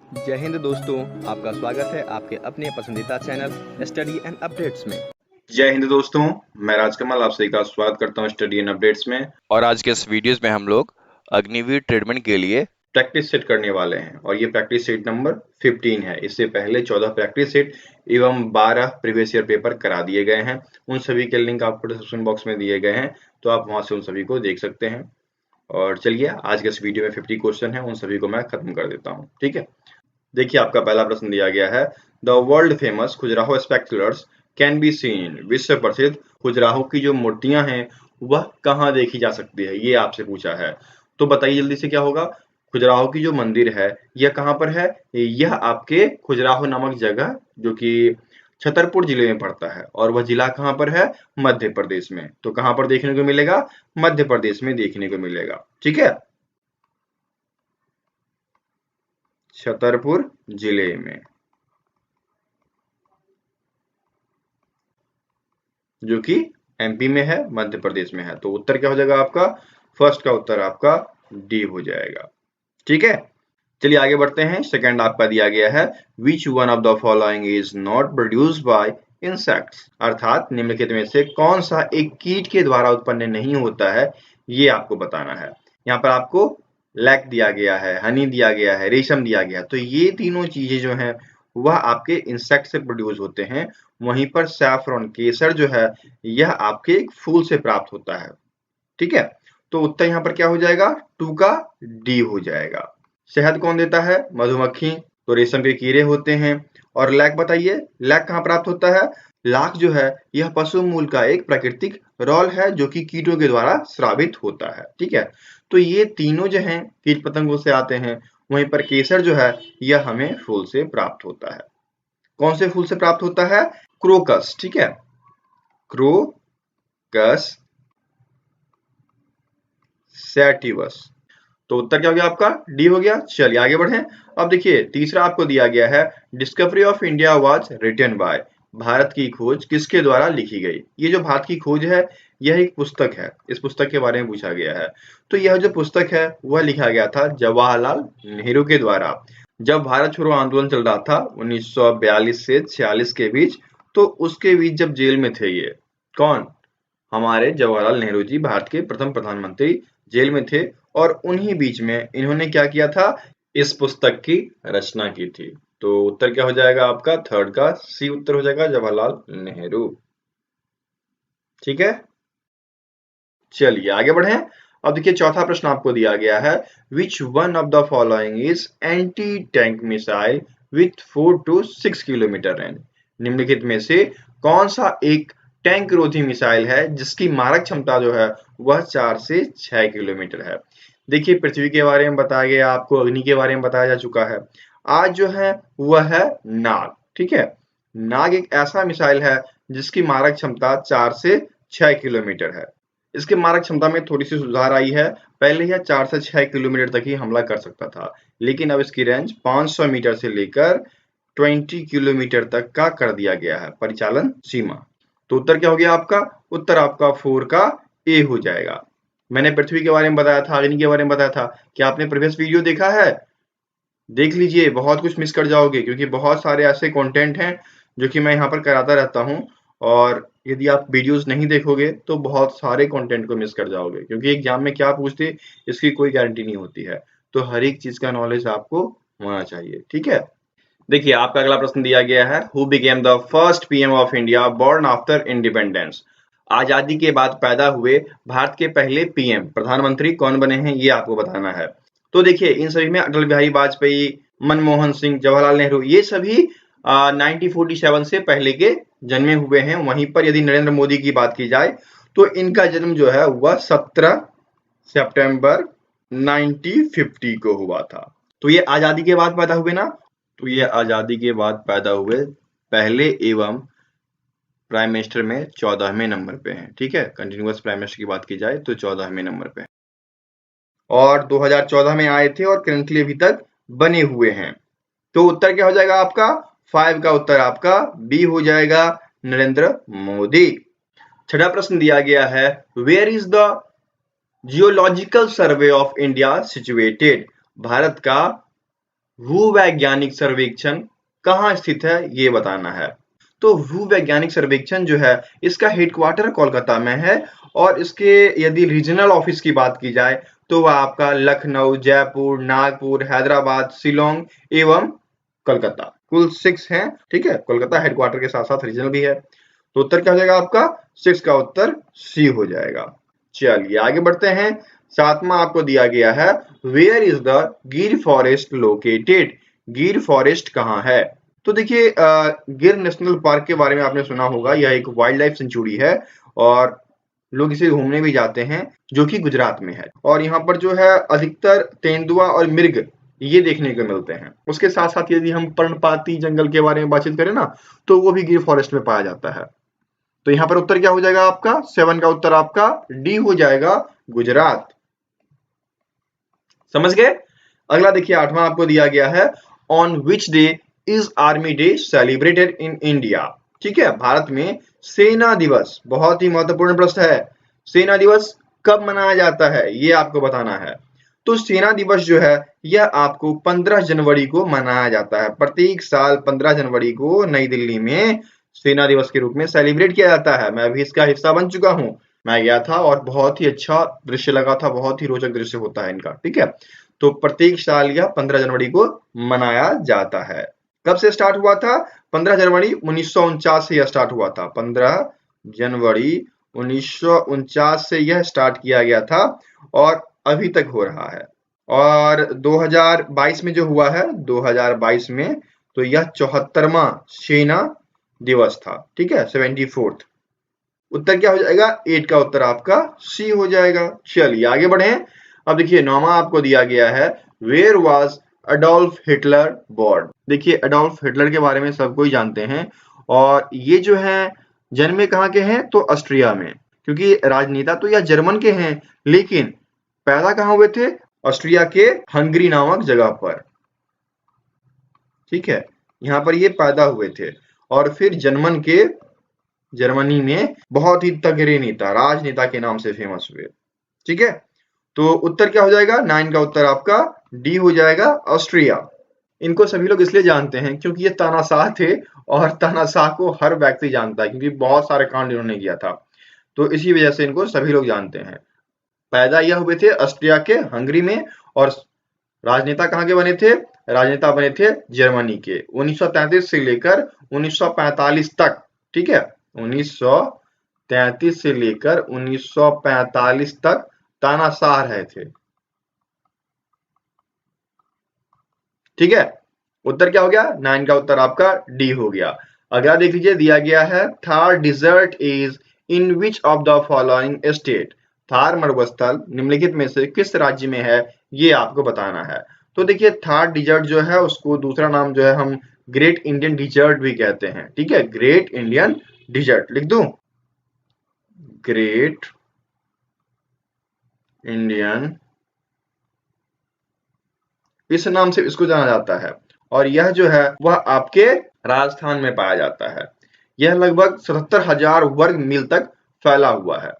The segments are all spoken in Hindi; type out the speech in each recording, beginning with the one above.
जय हिंद दोस्तों, आपका स्वागत है आपके अपने पसंदीदा चैनल स्टडी एंड अपडेट्स में। जय हिंद दोस्तों, मैं राजकमल आप सभी का स्वागत करता हूं स्टडी एंड अपडेट्स में। और आज के इस वीडियोस में हम लोग अग्निवीर ट्रीटमेंट के लिए प्रैक्टिस सेट करने वाले हैं और ये प्रैक्टिस सेट नंबर 15 है। इससे पहले 14 प्रैक्टिस सेट एवं 12 प्रीवियस ईयर पेपर करा दिए गए हैं। उन सभी के लिंक आपको डिस्क्रिप्शन बॉक्स में दिए गए हैं, तो आप वहां से उन सभी को देख सकते हैं। और चलिए आज के इस वीडियो में 50 क्वेश्चन है, उन सभी को मैं खत्म कर देता हूँ। ठीक है, देखिए आपका पहला प्रश्न दिया गया है, the world famous Khajuraho spectaculars can be seen. विश्व प्रसिद्ध खजुराहो की जो मूर्तियां हैं वह कहाँ देखी जा सकती है, ये आपसे पूछा है। तो बताइए जल्दी से क्या होगा। खजुराहो की जो मंदिर है यह कहाँ पर है, यह आपके खजुराहो नामक जगह जो कि छतरपुर जिले में पड़ता है, और वह जिला कहाँ पर है, मध्य प्रदेश में। तो कहाँ पर देखने को मिलेगा, मध्य प्रदेश में देखने को मिलेगा। ठीक है, छतरपुर जिले में, जो कि एमपी में है, मध्य प्रदेश में है। तो उत्तर क्या हो जाएगा आपका, फर्स्ट का उत्तर आपका डी हो जाएगा। ठीक है, चलिए आगे बढ़ते हैं। सेकंड आपका दिया गया है, which one of the following is not produced by insects. अर्थात निम्नलिखित में से कौन सा एक कीट के द्वारा उत्पन्न नहीं होता है, ये आपको बताना है। यहाँ पर आपको लैक दिया गया है, हनी दिया गया है, रेशम दिया गया है। तो ये तीनों चीजें जो हैं वह आपके इंसेक्ट से प्रोड्यूस होते हैं। वहीं पर सैफरॉन केसर जो है यह आपके एक फूल से प्राप्त होता है। ठीक है, तो उत्तर यहाँ पर क्या हो जाएगा, 2 का डी हो जाएगा। शहद कौन देता है, मधुमक्खी। तो रेशम के कीड़े होते हैं। और लैक बताइए, लैक कहाँ प्राप्त होता है। लाख जो है यह पशु मूल का एक प्राकृतिक रॉल है जो कि कीटों के द्वारा स्रावित होता है। ठीक है, तो ये तीनों जो हैं कीट पतंगों से आते हैं। वहीं पर केसर जो है यह हमें फूल से प्राप्त होता है। कौन से फूल से प्राप्त होता है, क्रोकस। ठीक है, क्रोकस सैटिवस। तो उत्तर क्या हो गया आपका, डी हो गया। चलिए आगे बढ़े। अब देखिए तीसरा आपको दिया गया है, Discovery of India was written by. Bharat की खोज किसके द्वारा लिखी गई। ये जो भारत की खोज है यह एक पुस्तक है, इस पुस्तक के बारे में पूछा गया है। तो यह जो पुस्तक है वह लिखा गया था जवाहरलाल नेहरू के द्वारा, जब भारत छोड़ो आंदोलन चल रहा था 1942 से 46 के बीच। तो उसके बीच जब जेल में थे ये कौन, हमारे जवाहरलाल नेहरू जी, भारत के प्रथम प्रधानमंत्री, जेल में थे। और उन्हीं बीच में इन्होंने क्या किया था, इस पुस्तक की रचना की थी। तो उत्तर क्या हो जाएगा आपका, थर्ड का सी उत्तर हो जाएगा, जवाहरलाल नेहरू। ठीक है, चलिए आगे बढ़े। अब देखिए चौथा प्रश्न आपको दिया गया है, which one of the following is anti tank missile with 4 to 6 kilometre range. निम्नलिखित में से कौन सा एक टैंक रोधी मिसाइल है जिसकी मारक क्षमता जो है वह 4 से 6 किलोमीटर है। देखिए पृथ्वी के बारे में बताया गया आपको, अग्नि के बारे में बताया जा चुका है। आज जो है वह है नाग। ठीक है, नाग एक ऐसा मिसाइल है जिसकी मारक क्षमता 4 से 6 किलोमीटर है। इसके मारक क्षमता में थोड़ी सी सुधार आई है। पहले यह 4 से 6 किलोमीटर तक ही हमला कर सकता था, लेकिन अब इसकी रेंज 500 मीटर से लेकर 20 किलोमीटर तक का कर दिया गया है परिचालन सीमा। तो उत्तर क्या हो गया आपका, उत्तर आपका 4 का ए हो जाएगा। मैंने पृथ्वी के बारे में बताया था, अग्नि के बारे में बताया था। क्या आपने प्रीवियस वीडियो देखा है, देख लीजिए, बहुत कुछ मिस कर जाओगे क्योंकि बहुत सारे ऐसे कंटेंट हैं जो कि मैं यहाँ पर कराता रहता हूँ। और यदि आप वीडियोस नहीं देखोगे तो बहुत सारे कंटेंट को मिस कर जाओगे, क्योंकि एग्जाम में क्या पूछते इसकी कोई गारंटी नहीं होती है। तो हर एक चीज का नॉलेज आपको होना चाहिए। ठीक है, देखिए आपका अगला प्रश्न दिया गया है, who became the first PM of India born after independence. आजादी के बाद पैदा हुए भारत के पहले पीएम प्रधानमंत्री कौन बने हैं, ये आपको बताना है। तो देखिए इन सभी में अटल बिहारी वाजपेयी, मनमोहन सिंह, जवाहरलाल नेहरू, ये सभी 1947 से पहले के जन्मे हुए हैं। वहीं पर यदि नरेंद्र मोदी की बात की जाए तो इनका जन्म जो है वह 17 सितंबर 1950 को हुआ था। तो ये आजादी के बाद पैदा हुए ना, तो ये आजादी के बाद पैदा हुए पहले एवं प्राइम मिनिस्टर में 14वें नंबर पे हैं। ठीक है, कंटिन्यूअस प्राइम मिनिस्टर की बात की जाए तो 14वें नंबर पे, और 2014 में आए थे और करंटली अभी तक बने हुए हैं। तो उत्तर क्या हो जाएगा आपका, 5 का उत्तर आपका बी हो जाएगा, नरेंद्र मोदी। छठा प्रश्न दिया गया है, where is the geological survey of India situated. Bharat का भूवैज्ञानिक सर्वेक्षण कहाँ स्थित है ये बताना है। तो भूवैज्ञानिक सर्वेक्षण जो है इसका हेडक्वार्टर कोलकाता में है और इसके यदि रीजनल ऑफिस की बात की जाए तो वह आपका लखनऊ, जयपुर, नागपुर, हैदराबाद, शिलोंग एवं कोलकाता, कुल 6 हैं। ठीक है, कोलकाता हेडक्वार्टर के साथ साथ रीजनल भी है। तो उत्तर क्या हो जाएगा आपका? 6 का उत्तर सी हो जाएगा। चलिए आगे बढ़ते हैं। 7वां आपको दिया गया है, वेयर इज द गिर फॉरेस्ट लोकेटेड? गिर फॉरेस्ट कहाँ है? तो देखिए गिर नेशनल पार्क के बारे में आपने सुना होगा। यह एक वाइल्ड लाइफ सेंचुरी है और लोग इसे घूमने भी जाते हैं, जो कि गुजरात में है। और यहाँ पर जो है अधिकतर तेंदुआ और मृग ये देखने को मिलते हैं। उसके साथ साथ यदि हम पर्णपाती जंगल के बारे में बातचीत करें ना, तो वो भी गिर फॉरेस्ट में पाया जाता है। तो यहाँ पर उत्तर क्या हो जाएगा आपका? 7 का उत्तर आपका डी हो जाएगा, गुजरात। समझ गए? अगला देखिए 8वां आपको दिया गया है, on which day is army day celebrated in India? ठीक है, भारत में सेना दिवस, बहुत ही महत्वपूर्ण प्रश्न है। सेना दिवस कब मनाया जाता है ये आपको बताना है। तो सेना दिवस जो है यह आपको 15 जनवरी को मनाया जाता है। प्रत्येक साल 15 जनवरी को नई दिल्ली में सेना दिवस के रूप में सेलिब्रेट किया जाता है। मैं भी इसका हिस्सा बन चुका हूं। मैं गया था और बहुत ही अच्छा दृश्य लगा था, बहुत ही रोचक दृश्य होता है इनका। ठीक है, तो प्रत्येक साल यह 15 जनवरी को मनाया जाता है। कब से स्टार्ट हुआ था? 15 जनवरी 1949 से यह स्टार्ट हुआ था। 15 जनवरी 1949 से यह स्टार्ट किया गया था और अभी तक हो रहा है। और 2022 में जो हुआ है, 2022 में, तो यह 74वां सेना दिवस था। ठीक है, 74th। उत्तर क्या हो जाएगा? 8 का उत्तर आपका सी हो जाएगा। चलिए आगे बढ़े। अब देखिए 9वां आपको दिया गया है, where was Adolf Hitler born? देखिए अडोल्फ हिटलर के बारे में सब कोई जानते हैं और ये जो है जन्मे कहाँ के हैं? तो ऑस्ट्रिया में। क्योंकि राजनेता तो यह जर्मन के हैं, लेकिन पैदा कहाँ हुए थे? ऑस्ट्रिया के हंगरी नामक जगह पर। ठीक है, यहाँ पर ये पैदा हुए थे और फिर जर्मनी में बहुत ही तगड़े नेता, राजनेता के नाम से फेमस हुए। ठीक है, तो उत्तर क्या हो जाएगा? 9 का उत्तर आपका डी हो जाएगा, ऑस्ट्रिया। इनको सभी लोग इसलिए जानते हैं क्योंकि ये तानाशाह थे और तानाशाह को हर व्यक्ति जानता है क्योंकि बहुत सारे कांड इन्होंने किया था। तो इसी वजह से इनको सभी लोग जानते हैं। पैदा यह हुए थे ऑस्ट्रिया के हंगरी में और राजनेता कहाँ के बने थे? राजनेता बने थे जर्मनी के। 1933 से लेकर 1945 तक। ठीक है, 1933 से लेकर 1945 तक तानाशाह रहे थे। ठीक है, उत्तर क्या हो गया? 9 का उत्तर आपका डी हो गया। अगला देख लीजिए, दिया गया है, Thar desert is in which of the following state? Thar मरुस्थल निम्नलिखित में से किस राज्य में है ये आपको बताना है। तो देखिए थार डिजर्ट जो है उसको दूसरा नाम जो है हम ग्रेट इंडियन डिजर्ट भी कहते हैं। ठीक है, ग्रेट इंडियन डिजर्ट लिख दूं, ग्रेट इंडियन, इस नाम से इसको जाना जाता है। और यह जो है वह आपके राजस्थान में पाया जाता है। यह लगभग 77,000 वर्ग मील तक फैला हुआ है,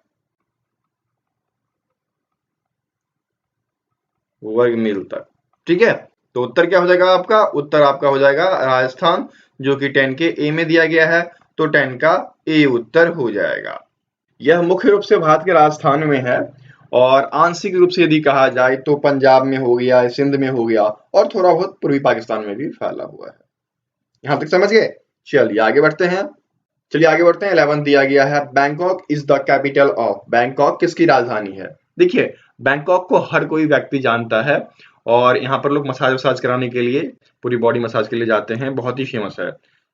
वर्ग मील तक। ठीक है, तो उत्तर क्या हो जाएगा आपका? उत्तर आपका हो जाएगा राजस्थान, जो कि 10 के ए में दिया गया है। तो 10 का ए उत्तर हो जाएगा। यह मुख्य रूप से भारत के राजस्थान में है और आंशिक रूप से यदि कहा जाए तो पंजाब में हो गया, सिंध में हो गया और थोड़ा बहुत पूर्वी पाकिस्तान में भी फैला हुआ है। यहां तक समझ गए? चलिए आगे बढ़ते हैं। 11 दिया गया है, Bangkok is the capital of? Bangkok किसकी राजधानी है? देखिए बैंकॉक को हर कोई व्यक्ति जानता है और यहाँ पर लोग मसाज वसाज कराने के लिए, पूरी बॉडी मसाज के लिए जाते हैं, बहुत ही फेमस है।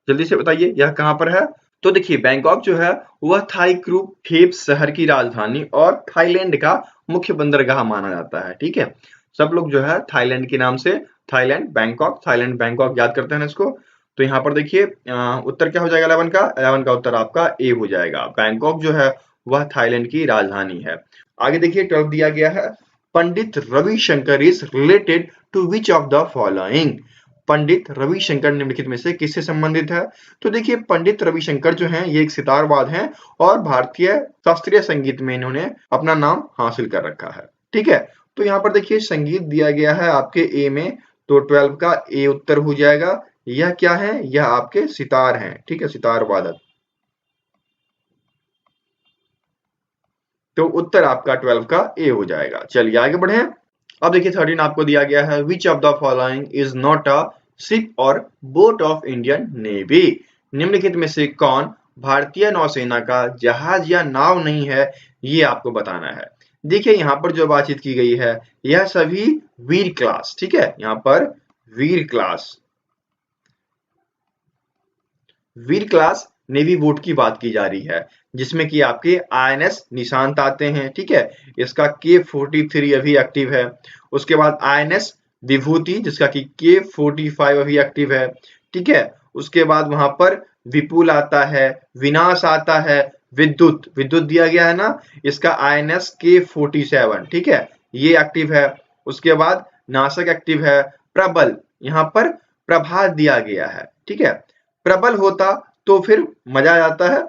जल्दी से बताइए यह कहाँ पर है? तो देखिए बैंकॉक जो है वह थाई क्रू थेप शहर की राजधानी और थाईलैंड का मुख्य बंदरगाह माना जाता है। ठीक है, सब लोग जो है थाईलैंड के नाम से थाईलैंड बैंकॉक याद करते हैं इसको। तो यहाँ पर देखिए उत्तर क्या हो जाएगा 11 का उत्तर आपका ए हो जाएगा। बैंकॉक जो है वह थाईलैंड की राजधानी है। आगे देखिए 12 दिया गया है, Pandit Ravishankar is related to which of the following? Pandit Ravishankar निम्नलिखित में से किससे संबंधित है? तो देखिए पंडित रविशंकर जो हैं ये एक सितारवाद हैं और भारतीय शास्त्रीय संगीत में इन्होंने अपना नाम हासिल कर रखा है। ठीक है, तो यहाँ पर देखिए संगीत दिया गया है आपके ए में, तो 12 का ए उत्तर हो जाएगा। यह क्या है? यह आपके सितार हैं, ठीक है, सितार वादक। तो उत्तर आपका 12 का ए हो जाएगा। चलिए आगे बढ़े। अब देखिए 13 आपको दिया गया है, which of the following is not a ship और बोट ऑफ इंडियन नेवी। निम्नलिखित में से कौन भारतीय नौसेना का जहाज या नाव नहीं है, ये आपको बताना है। देखिए यहाँ पर जो बातचीत की गई है, यह सभी वीर क्लास, ठीक है, यहाँ पर वीर क्लास नेवी बोट की बात की जा रही है, जिसमें कि आपके आईएनएस निशांत आते हैं, ठीक है, इसका K43 अभी एक्टिव है। उसके बाद आईएनएस विभूति, जिसका कि K45 अभी एक्टिव है, ठीक है। उसके बाद वहां पर विपुल आता है, विनाश आता है, विद्युत दिया गया है ना, इसका आईएनएस K47, ठीक है, ये एक्टिव है। उसके बाद नाशक एक्टिव है, प्रबल, यहाँ पर प्रभात दिया गया है, ठीक है। प्रबल होता तो फिर मजा आ जाता है,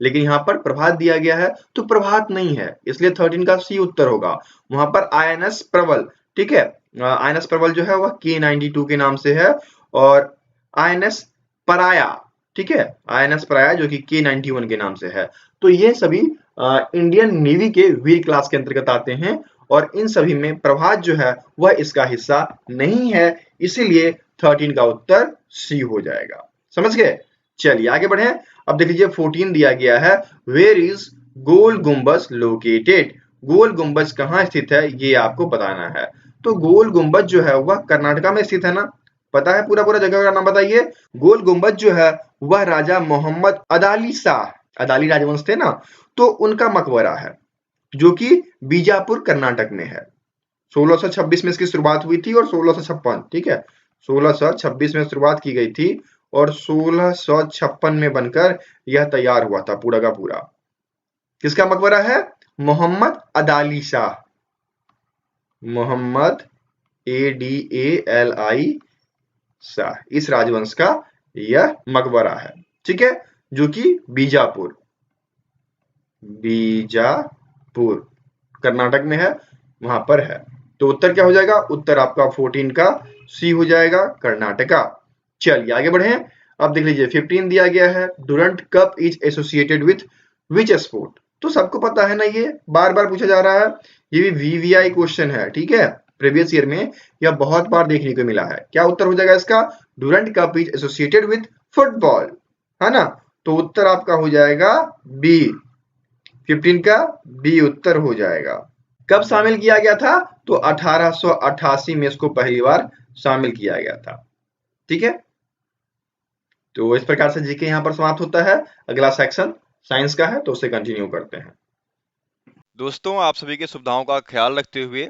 लेकिन यहाँ पर प्रभात दिया गया है तो प्रभात नहीं है, इसलिए 13 का सी उत्तर होगा। वहां पर आईएनएस प्रबल, ठीक है, आईएनएस प्रबल जो है वह K92 के नाम से है, और आईएनएस पराया, ठीक है, आईएनएस पराया जो कि K91 के नाम से है। तो ये सभी इंडियन नेवी के वीर क्लास के अंतर्गत आते हैं, और इन सभी में प्रभात जो है वह इसका हिस्सा नहीं है, इसीलिए 13 का उत्तर सी हो जाएगा। समझ गए? चलिए आगे बढ़े। अब देख लीजिए 14 दिया गया है, वेयर इज गोल गुम्बज लोकेटेड। गोल गुम्बज कहाँ स्थित है, ये आपको बताना है। तो गोल गुम्बज जो है वह कर्नाटका में स्थित है ना, पता है पूरा जगह का नाम बताइए। गोल गुम्बज जो है वह राजा मोहम्मद अदाली शाह, अदाली राजवंश थे ना, तो उनका मकबरा है, जो कि बीजापुर कर्नाटक में है। 1626 में इसकी शुरुआत हुई थी और 1656, ठीक है, 1626 में शुरुआत की गई थी और 1656 में बनकर यह तैयार हुआ था पूरा का पूरा। किसका मकबरा है? मोहम्मद अदाली शाह, मोहम्मद ADALI शाह, इस राजवंश का यह मकबरा है, ठीक है, जो कि बीजापुर कर्नाटक में है, वहां पर है। तो उत्तर क्या हो जाएगा? उत्तर आपका 14 का सी हो जाएगा, कर्नाटका। चलिए आगे बढ़े। अब देख लीजिए 15 दिया गया है, Durand cup is associated with which sport. तो सबको पता है ना, ये बार बार पूछा जा रहा है, ये भी VVI क्वेश्चन है, ठीक है, प्रीवियस ईयर में यह बहुत बार देखने को मिला है। क्या उत्तर हो जाएगा इसका? Durand cup is associated with football, है ना, तो उत्तर आपका हो जाएगा बी, 15 का बी उत्तर हो जाएगा। कब शामिल किया गया था? तो 1888 में इसको पहली बार शामिल किया गया था, ठीक है। तो इस प्रकार से जीके यहाँ पर समाप्त होता है। अगला सेक्शन साइंस का है, तो उसे कंटिन्यू करते हैं। दोस्तों, आप सभी की सुविधाओं का ख्याल रखते हुए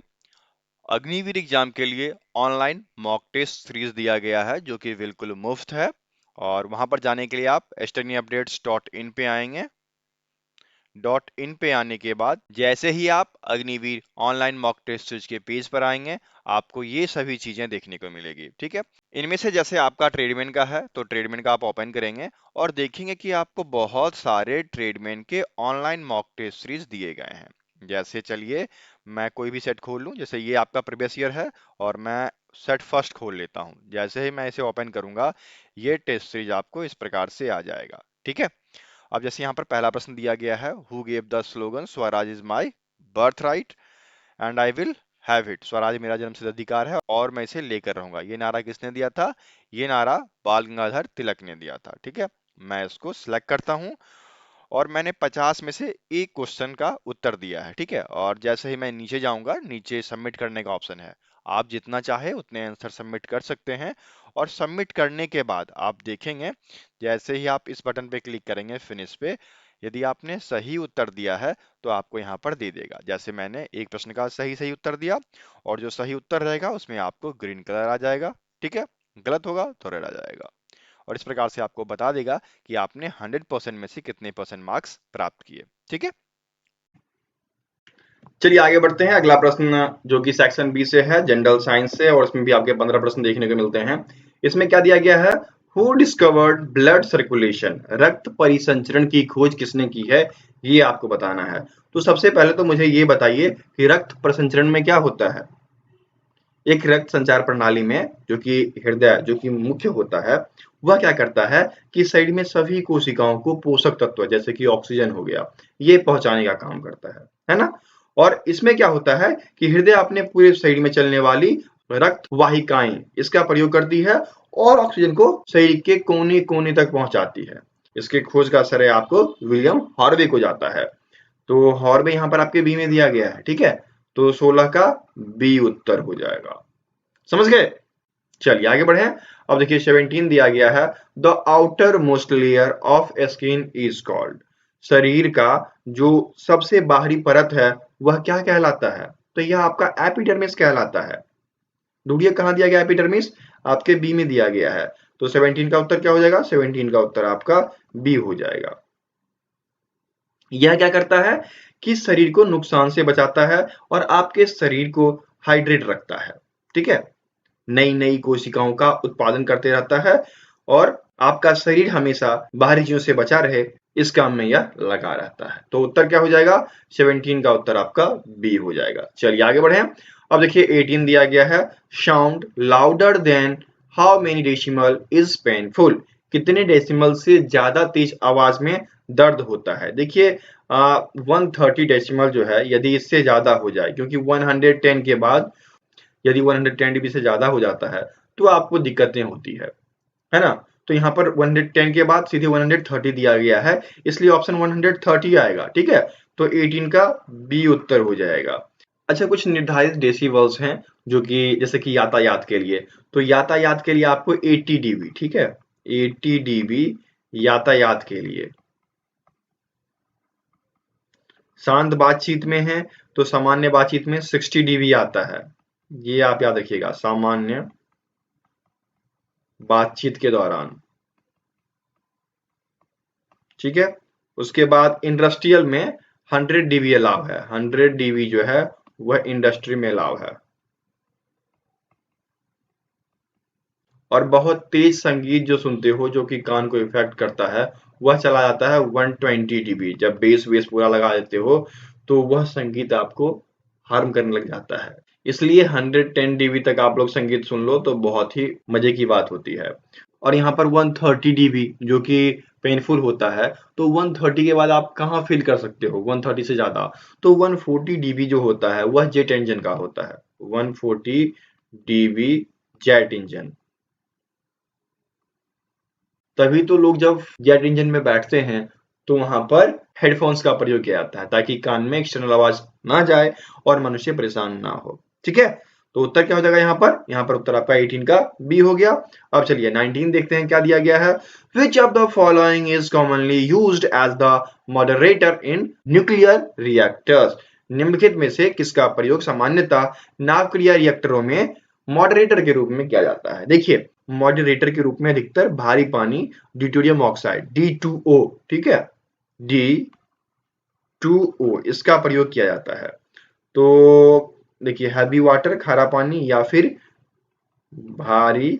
अग्निवीर एग्जाम के लिए ऑनलाइन मॉक टेस्ट सीरीज दिया गया है, जो कि बिल्कुल मुफ्त है। और वहां पर जाने के लिए आप studyupdates.in पे आएंगे। .in पे आने के बाद जैसे ही आप Agniveer online mock test series के पेज पर आएंगे, आपको ये सभी चीजें देखने को मिलेगी, ठीक है। इनमें से जैसे आपका ट्रेडमेन का है, तो ट्रेडमेन का आप ओपन करेंगे और देखेंगे कि आपको बहुत सारे ट्रेडमेन के ऑनलाइन मॉक टेस्ट सीरीज दिए गए हैं। जैसे चलिए मैं कोई भी सेट खोल लूं, जैसे ये आपका प्रीवियस ईयर है और मैं सेट फर्स्ट खोल लेता हूं। जैसे ही मैं इसे ओपन करूंगा, ये टेस्ट सीरीज आपको इस प्रकार से आ जाएगा, ठीक है। अब जैसे यहाँ पर पहला प्रश्न दिया गया है, who gave the slogan Swaraj is my birth right and I will have it. Swaraj मेरा जन्मसिद्ध अधिकार है और मैं इसे लेकर रहूंगा। ये नारा किसने दिया था? ये नारा बाल गंगाधर तिलक ने दिया था, ठीक है। मैं इसको सिलेक्ट करता हूं और मैंने 50 में से एक क्वेश्चन का उत्तर दिया है, ठीक है। और जैसे ही मैं नीचे जाऊंगा, नीचे सबमिट करने का ऑप्शन है, आप जितना चाहे उतने आंसर सबमिट कर सकते हैं। और सबमिट करने के बाद आप देखेंगे, जैसे ही आप इस बटन पे क्लिक करेंगे फिनिश पे, यदि आपने सही उत्तर दिया है तो आपको यहाँ पर दे देगा। जैसे मैंने एक प्रश्न का सही उत्तर दिया, और जो सही उत्तर रहेगा उसमें आपको ग्रीन कलर आ जाएगा, ठीक है। गलत होगा तो रेड आ जाएगा। और इस प्रकार से आपको बता देगा कि आपने 100% में से कितने % मार्क्स प्राप्त किए, ठीक है। चलिए आगे बढ़ते हैं। अगला प्रश्न जो कि सेक्शन बी से है, जनरल साइंस से, और इसमें भी आपके 15 प्रश्न देखने को मिलते हैं। इसमें क्या दिया गया है? हु डिस्कवर्ड ब्लड सर्कुलेशन, रक्त परिसंचरण की खोज किसने की है, ये आपको बताना है। तो सबसे पहले तो मुझे ये बताइए कि रक्त परिसंचरण में क्या होता है। एक रक्त संचार प्रणाली में जो कि हृदय जो कि मुख्य होता है, वह क्या करता है कि शरीर में सभी कोशिकाओं को पोषक तत्व जैसे कि ऑक्सीजन हो गया, ये पहुंचाने का काम करता है ना। और इसमें क्या होता है कि हृदय अपने पूरे शरीर में चलने वाली रक्त वाहिकाएं इसका प्रयोग करती है और ऑक्सीजन को शरीर के कोने कोने तक पहुंचाती है। इसके खोज का श्रेय आपको विलियम हार्वे को जाता है। तो हार्वे यहाँ पर आपके बी में दिया गया है, ठीक है। तो 16 का बी उत्तर हो जाएगा, समझ गए। चलिए आगे बढ़े। अब देखिए 17 दिया गया है, the outer most layer of skin is called. शरीर का जो सबसे बाहरी परत है वह क्या कहलाता है? तो यह आपका एपिडर्मिस कहलाता है। ढूंढिए कहां दिया गया एपिडर्मिस, आपके बी में दिया गया है। तो 17 का उत्तर क्या हो जाएगा? 17 का उत्तर आपका बी हो जाएगा। यह क्या करता है कि शरीर को नुकसान से बचाता है और आपके शरीर को हाइड्रेट रखता है, ठीक है। नई नई कोशिकाओं का उत्पादन करते रहता है और आपका शरीर हमेशा बाहरी चीजों से बचा रहे, इस काम में यह लगा रहता है। तो उत्तर क्या हो जाएगा? 17 का उत्तर आपका बी हो जाएगा। चलिए आगे बढ़े। अब देखिए 18 दिया गया है, sound louder than how many decimal is painful. कितने डेसिमल से ज्यादा तेज आवाज में दर्द होता है? देखिए 130 डेसिमल जो है, यदि इससे ज्यादा हो जाए, क्योंकि 110 के बाद यदि 110 dB से ज्यादा हो जाता है तो आपको दिक्कतें होती है ना। तो यहाँ पर 110 के बाद सीधे 130 दिया गया है, इसलिए ऑप्शन 130 आएगा, ठीक है। तो 18 का बी उत्तर हो जाएगा। अच्छा, कुछ निर्धारित डेसिबल्स हैं जो कि जैसे कि यातायात के लिए, तो यातायात के लिए आपको 80 dB, ठीक है, 80 dB यातायात के लिए। शांत बातचीत में है तो सामान्य बातचीत में 60 dB आता है, ये आप याद रखिएगा, सामान्य बातचीत के दौरान, ठीक है। उसके बाद इंडस्ट्रियल में 100 dB अलाव है, 100 dB जो है वह इंडस्ट्री में अलाव है। और बहुत तेज संगीत जो सुनते हो जो कि कान को इफेक्ट करता है, वह चला जाता है 120 dB। जब बेस पूरा लगा देते हो तो वह संगीत आपको हार्म करने लग जाता है, इसलिए 110 dB तक आप लोग संगीत सुन लो तो बहुत ही मजे की बात होती है। और यहाँ पर 130 dB जो कि पेनफुल होता है, तो 130 के बाद आप कहाँ फील कर सकते हो 130 से ज्यादा? तो 140 dB जो होता है वह जेट इंजन का होता है, 140 dB जेट इंजन। तभी तो लोग जब जेट इंजन में बैठते हैं तो वहां पर हेडफोन्स का प्रयोग किया जाता है ताकि कान में एक्सटर्नल आवाज ना जाए और मनुष्य परेशान ना हो, ठीक है। तो उत्तर क्या हो जाएगा यहाँ पर? यहाँ पर उत्तर आपका 18 का बी हो गया। अब चलिए 19 देखते हैं क्या दिया गया है। Which of the following is commonly used as the moderator in nuclear reactors. निम्नलिखित में से किसका प्रयोग सामान्यतः नाभिकीय रिएक्टरों में मॉडरेटर के रूप में किया जाता है? देखिए मॉडरेटर के रूप में अधिकतर भारी पानी ड्यूटेरियम ऑक्साइड D2O, ठीक है, D2O इसका प्रयोग किया जाता है। तो देखिए हैवी वाटर खारा पानी या फिर भारी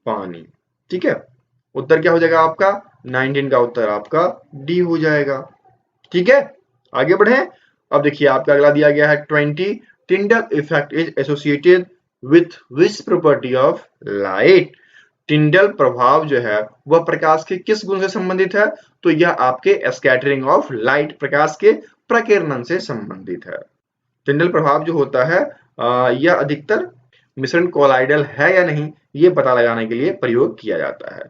पानी, ठीक है। उत्तर क्या हो जाएगा आपका? 19 का उत्तर आपका डी हो जाएगा, ठीक है। आगे बढ़े। अब देखिए आपका अगला दिया गया है 20, Tyndall effect is associated with which property of light. टिंडल प्रभाव जो है वह प्रकाश के किस गुण से संबंधित है? तो यह आपके स्कैटरिंग ऑफ लाइट, प्रकाश के प्रकीर्णन से संबंधित है। टिंडल प्रभाव जो होता है यह अधिकतर मिश्रण कोलाइडल है या नहीं ये पता लगाने के लिए प्रयोग किया जाता है।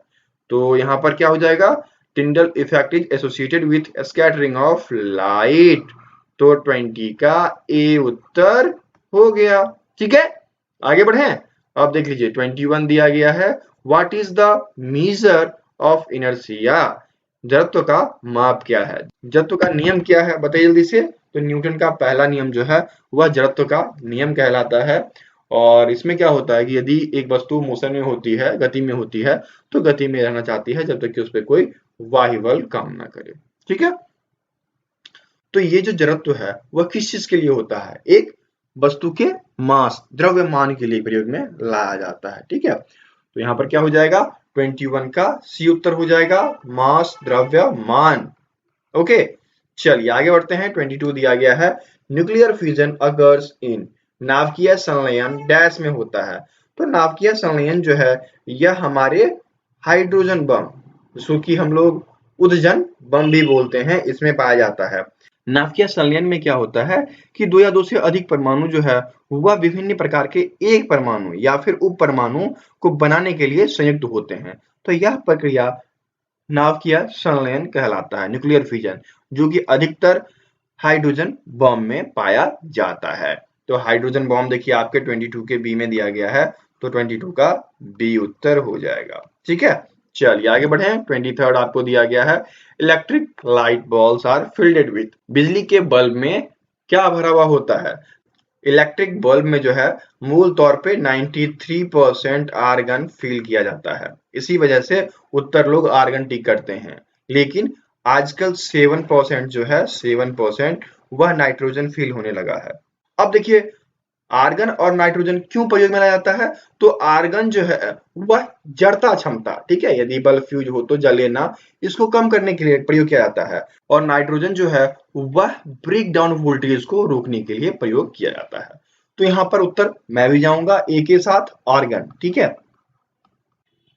तो यहाँ पर क्या हो जाएगा? Tyndall effect is associated with scattering of light. तो 20 का ए उत्तर हो गया, ठीक है। आगे बढ़े। अब देख लीजिए 21 दिया गया है, what is the measure of inertia. जड़त्व का माप क्या है? जड़त्व का नियम क्या है बताइए जल्दी से। तो न्यूटन का पहला नियम जो है वह जड़त्व का नियम कहलाता है। और इसमें क्या होता है कि यदि एक वस्तु मोशन में होती है, गति में होती है, तो गति में रहना चाहती है जब तक कि उस पर कोई बाह्य बल काम ना करे, ठीक है। तो ये जो जड़त्व है वह किस चीज के लिए होता है? एक वस्तु के मास, द्रव्यमान के लिए प्रयोग में लाया जाता है, ठीक है। तो यहाँ पर क्या हो जाएगा? 21 का सी उत्तर हो जाएगा, मास द्रव्यमान। ओके चलिए आगे बढ़ते हैं। 22 दिया गया है, न्यूक्लियर फ्यूजन अकर्स इन नाभिकीय संलयन डैश में होता है। तो नाभिकीय संलयन जो है यह हमारे हाइड्रोजन बम, जिसको कि हम लोग उदजन बम भी बोलते हैं, इसमें पाया जाता है। नाभिकीय संलयन में क्या होता है कि दो या दो से अधिक परमाणु जो है वह विभिन्न प्रकार के एक परमाणु या फिर उप परमाणु को बनाने के लिए संयुक्त होते हैं। तो यह प्रक्रिया नाभिकीय संलयन कहलाता है, न्यूक्लियर फिजन, जो कि अधिकतर हाइड्रोजन बम में पाया जाता है। तो हाइड्रोजन बम देखिए आपके 22 के बी में दिया गया है, तो 22 का बी उत्तर हो जाएगा। ठीक है, चलिए आगे बढ़े। 23 आपको दिया गया है, electric light bulbs are filled with, बिजली के बल्ब में क्या भरा हुआ होता है? इलेक्ट्रिक बल्ब में जो है मूल तौर पे 93% आर्गन फिल किया जाता है, इसी वजह से उत्तर लोग आर्गन टिक करते हैं। लेकिन आजकल 7% जो है 7% वह नाइट्रोजन फिल होने लगा है। अब देखिए आर्गन और नाइट्रोजन क्यों प्रयोग में लाया जाता है? तो आर्गन जो है वह जड़ता क्षमता, ठीक है, यदि बल्ब फ्यूज हो तो जले ना, इसको कम करने के लिए प्रयोग किया जाता है। और नाइट्रोजन जो है वह ब्रेक डाउन वोल्टेज को रोकने के लिए प्रयोग किया जाता है। तो यहाँ पर उत्तर मैं भी जाऊंगा ए के साथ, आर्गन। ठीक है,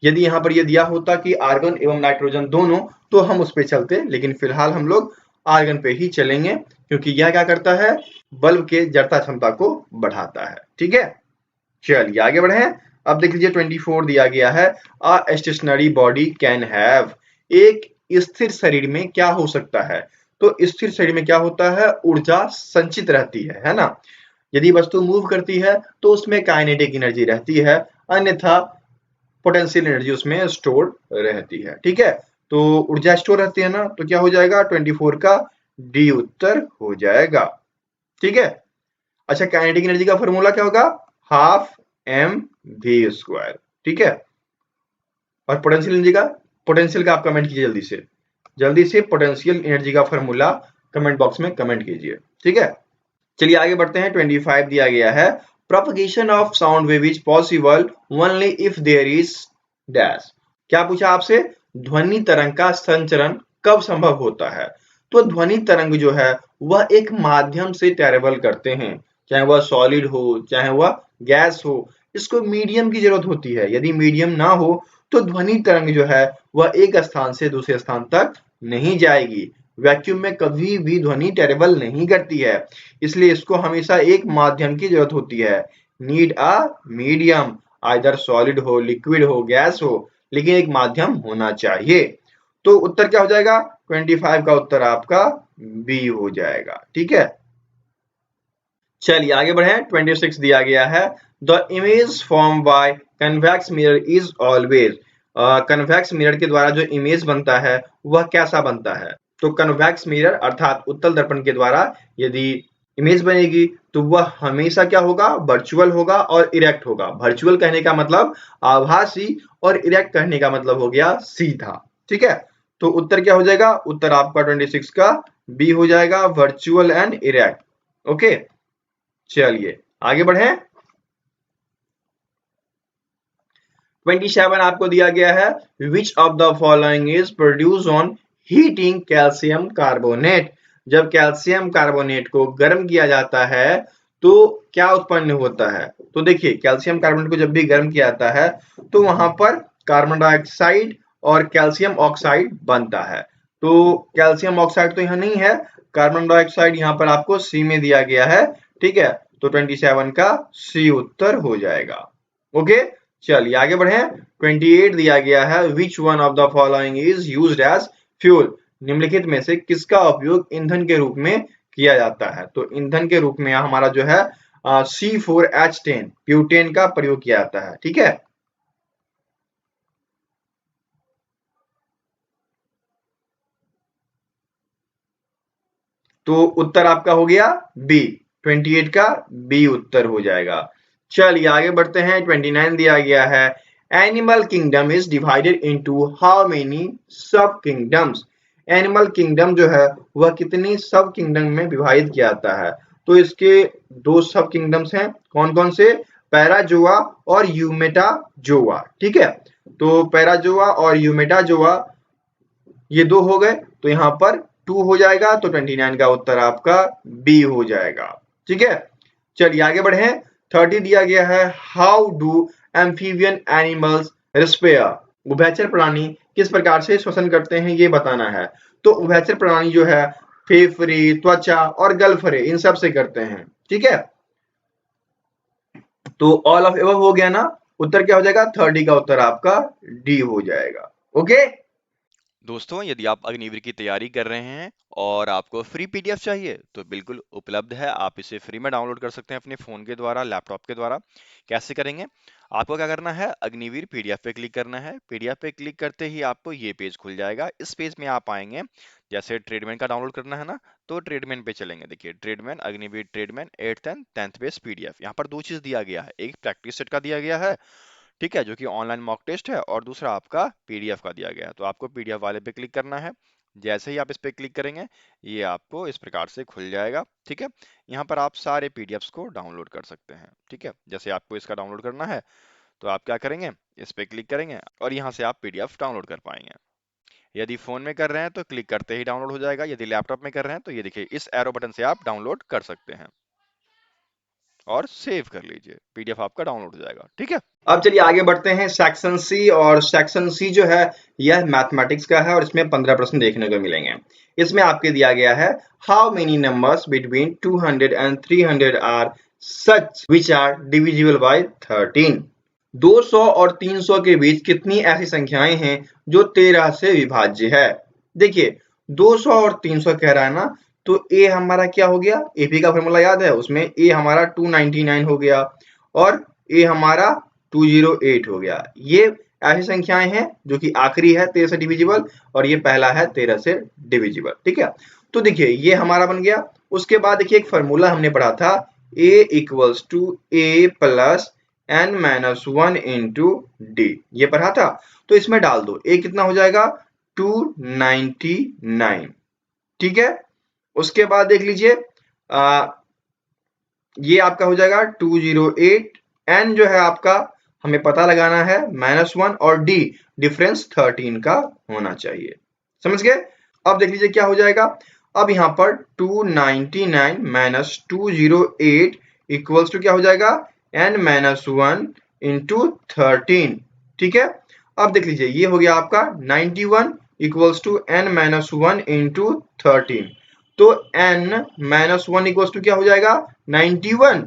यदि यहाँ पर यह दिया होता कि आर्गन एवं नाइट्रोजन दोनों, तो हम उस पर चलते, लेकिन फिलहाल हम लोग आर्गन पे ही चलेंगे, क्योंकि यह क्या करता है, बल्ब के जड़ता क्षमता को बढ़ाता है। ठीक है, चलिए आगे बढ़े। अब देख लीजिए 24 दिया गया है, अ स्टेशनरी बॉडी कैन हैव, एक स्थिर शरीर में क्या हो सकता है? तो स्थिर शरीर में क्या होता है, ऊर्जा संचित रहती है ना। यदि वस्तु मूव करती है तो उसमें काइनेटिक एनर्जी रहती है, अन्यथा पोटेंशियल एनर्जी उसमें स्टोर रहती है। ठीक है, तो ऊर्जा स्टोर रहती है ना, तो क्या हो जाएगा, 24 का डी उत्तर हो जाएगा। ठीक है, अच्छा काइनेटिक एनर्जी का फॉर्मूला क्या होगा, हाफ एम वी स्क्वायर। ठीक है, और पोटेंशियल एनर्जी का, पोटेंशियल का आप कमेंट कीजिए जल्दी से पोटेंशियल एनर्जी का फॉर्मूला कमेंट बॉक्स में कमेंट कीजिए। ठीक है, चलिए आगे बढ़ते हैं। 25 दिया गया है, propagation of sound wave is possible only if there is dash. क्या पूछा आपसे, ध्वनि तरंग का संचरण कब संभव होता है? तो ध्वनि तरंग जो है वह एक माध्यम से ट्रैवल करते हैं, चाहे वह सॉलिड हो चाहे वह गैस हो, इसको मीडियम की जरूरत होती है। यदि मीडियम ना हो तो ध्वनि तरंग जो है वह एक स्थान से दूसरे स्थान तक नहीं जाएगी। वैक्यूम में कभी भी ध्वनि ट्रैवल नहीं करती है, इसलिए इसको हमेशा एक माध्यम की जरूरत होती है। Need a medium, either solid हो, लिक्विड हो, गैस हो, लेकिन एक माध्यम होना चाहिए। तो उत्तर क्या हो जाएगा, 25 का उत्तर आपका बी हो जाएगा। ठीक है, चलिए आगे बढ़े। 26 दिया गया है, the image form by convex mirror is always, convex mirror के द्वारा जो इमेज बनता है वह कैसा बनता है? तो कन्वेक्स मिरर अर्थात उत्तल दर्पण के द्वारा यदि इमेज बनेगी तो वह हमेशा क्या होगा, वर्चुअल होगा और इरेक्ट होगा। वर्चुअल कहने का मतलब आभासी और इरेक्ट कहने का मतलब हो गया सीधा। ठीक है, तो उत्तर क्या हो जाएगा, उत्तर आपका 26 का बी हो जाएगा, वर्चुअल एंड इरेक्ट। ओके, चलिए आगे बढ़े। 27 आपको दिया गया है, which of the following is produce on heating calcium carbonate. जब कैल्शियम कार्बोनेट को गर्म किया जाता है तो क्या उत्पन्न होता है? तो देखिए कैल्शियम कार्बोनेट को जब भी गर्म किया जाता है तो वहां पर कार्बन डाइऑक्साइड और कैल्शियम ऑक्साइड बनता है। तो कैल्शियम ऑक्साइड तो यहाँ नहीं है, कार्बन डाइऑक्साइड यहाँ पर आपको सी में दिया गया है। ठीक है, तो 27 का सी उत्तर हो जाएगा। ओके, चलिए आगे बढ़े। 28 दिया गया है, which one of the following is used as fuel, निम्नलिखित में से किसका उपयोग ईंधन के रूप में किया जाता है? तो ईंधन के रूप में हमारा जो है C4H10 ब्यूटेन का प्रयोग किया जाता है। ठीक है, तो उत्तर आपका हो गया बी, 28 का बी उत्तर हो जाएगा। चलिए आगे बढ़ते हैं। 29 दिया गया है, animal kingdom is divided into how many सब किंगडम्स। एनिमल किंगडम जो है वह कितनी सब किंगडम में विभाजित किया जाता है? तो इसके दो सब किंगडम्स हैं, कौन कौन से, पैराजोआ और यूमेटाजोआ। ठीक है, तो पैराजोआ और यूमेटाजोआ ये दो हो गए, तो यहाँ पर 2 हो जाएगा, तो 29 का उत्तर आपका बी हो जाएगा। ठीक है, चलिए आगे बढ़े। 30 दिया गया है, हाउ डू एम्फीबियन एनिमल्स रेस्पियर, उभयचर प्राणी किस प्रकार से श्वसन करते हैं ये बताना है। तो उभयचर प्राणी जो है फेफड़े, त्वचा और गलफरे इन सब से करते हैं, ठीक है। तो ऑल ऑफ एबव हो गया ना, उत्तर क्या हो जाएगा, 30 का उत्तर आपका डी हो जाएगा। ओके, दोस्तों यदि आप अग्निवीर की तैयारी कर रहे हैं और आपको फ्री पीडीएफ चाहिए तो बिल्कुल उपलब्ध है, आप इसे फ्री में डाउनलोड कर सकते हैं अपने फोन के द्वारा, लैपटॉप के द्वारा। कैसे करेंगे, आपको क्या करना है, अग्निवीर पीडीएफ पे क्लिक करना है। पीडीएफ पे क्लिक करते ही आपको ये पेज खुल जाएगा। इस पेज में आप आएंगे, जैसे ट्रेडमैन का डाउनलोड करना है ना, तो ट्रेडमैन पे चलेंगे। देखिए tradesman, Agniveer tradesman 8th and 10th base PDF. यहाँ पर दो चीज दिया गया है, एक प्रैक्टिस सेट का दिया गया है, ठीक है, जो कि ऑनलाइन मॉक टेस्ट है, और दूसरा आपका पीडीएफ का दिया गया है। तो आपको पीडीएफ वाले पे क्लिक करना है। जैसे ही आप इस पे क्लिक करेंगे ये आपको इस प्रकार से खुल जाएगा, ठीक है। यहाँ पर आप सारे पीडीएफ्स को डाउनलोड कर सकते हैं, ठीक है। जैसे आपको इसका डाउनलोड करना है तो आप क्या करेंगे, इस पे क्लिक करेंगे और यहाँ से आप पीडीएफ डाउनलोड कर पाएंगे। यदि फोन में कर रहे हैं तो क्लिक करते ही डाउनलोड हो जाएगा। यदि लैपटॉप में कर रहे हैं तो ये देखिए इस एरो बटन से आप डाउनलोड कर सकते हैं और सेव कर लीजिए, पीडीएफ आपका डाउनलोड हो जाएगा, ठीक है। अब चलिए आगे बढ़ते हैं सेक्शन सी। और सेक्शन सी जो है यह मैथमेटिक्स का है और इसमें 15 प्रश्न देखने को मिलेंगे। इसमें आपके दिया गया है, how many numbers between 200 and 300 are such which are divisible by 13। 200 और 300 के बीच कितनी ऐसी संख्याएं हैं जो 13 से विभाज्य है। देखिए 200 और 300 कह रहा है ना, तो ए हमारा क्या हो गया, एपी का फॉर्मूला याद है, उसमें ए हमारा 299 हो गया और ए हमारा 208 हो गया। ये ऐसी संख्याएं हैं जो कि आखिरी है 13 से डिविजिबल और ये पहला है 13 से डिविजिबल, ठीक है। तो देखिए ये हमारा बन गया। उसके बाद देखिए एक फॉर्मूला हमने पढ़ा था, a equals to a plus n minus 1 into d, ये पढ़ा था। तो इसमें डाल दो, a कितना हो जाएगा 299, ठीक है। उसके बाद देख लीजिए ये आपका हो जाएगा 208, n जो है आपका हमें पता लगाना है -1 और d डिफरेंस 13 का होना चाहिए, समझ गए। अब देख लीजिए क्या हो जाएगा, अब यहाँ पर 299 माइनस 208 इक्वल्स टू क्या हो जाएगा n माइनस 1 इंटू 13, ठीक है। अब देख लीजिए ये हो गया आपका 91 equals to n minus 1 into 13। तो n माइनस 1 इक्वल्स टू क्या हो जाएगा 91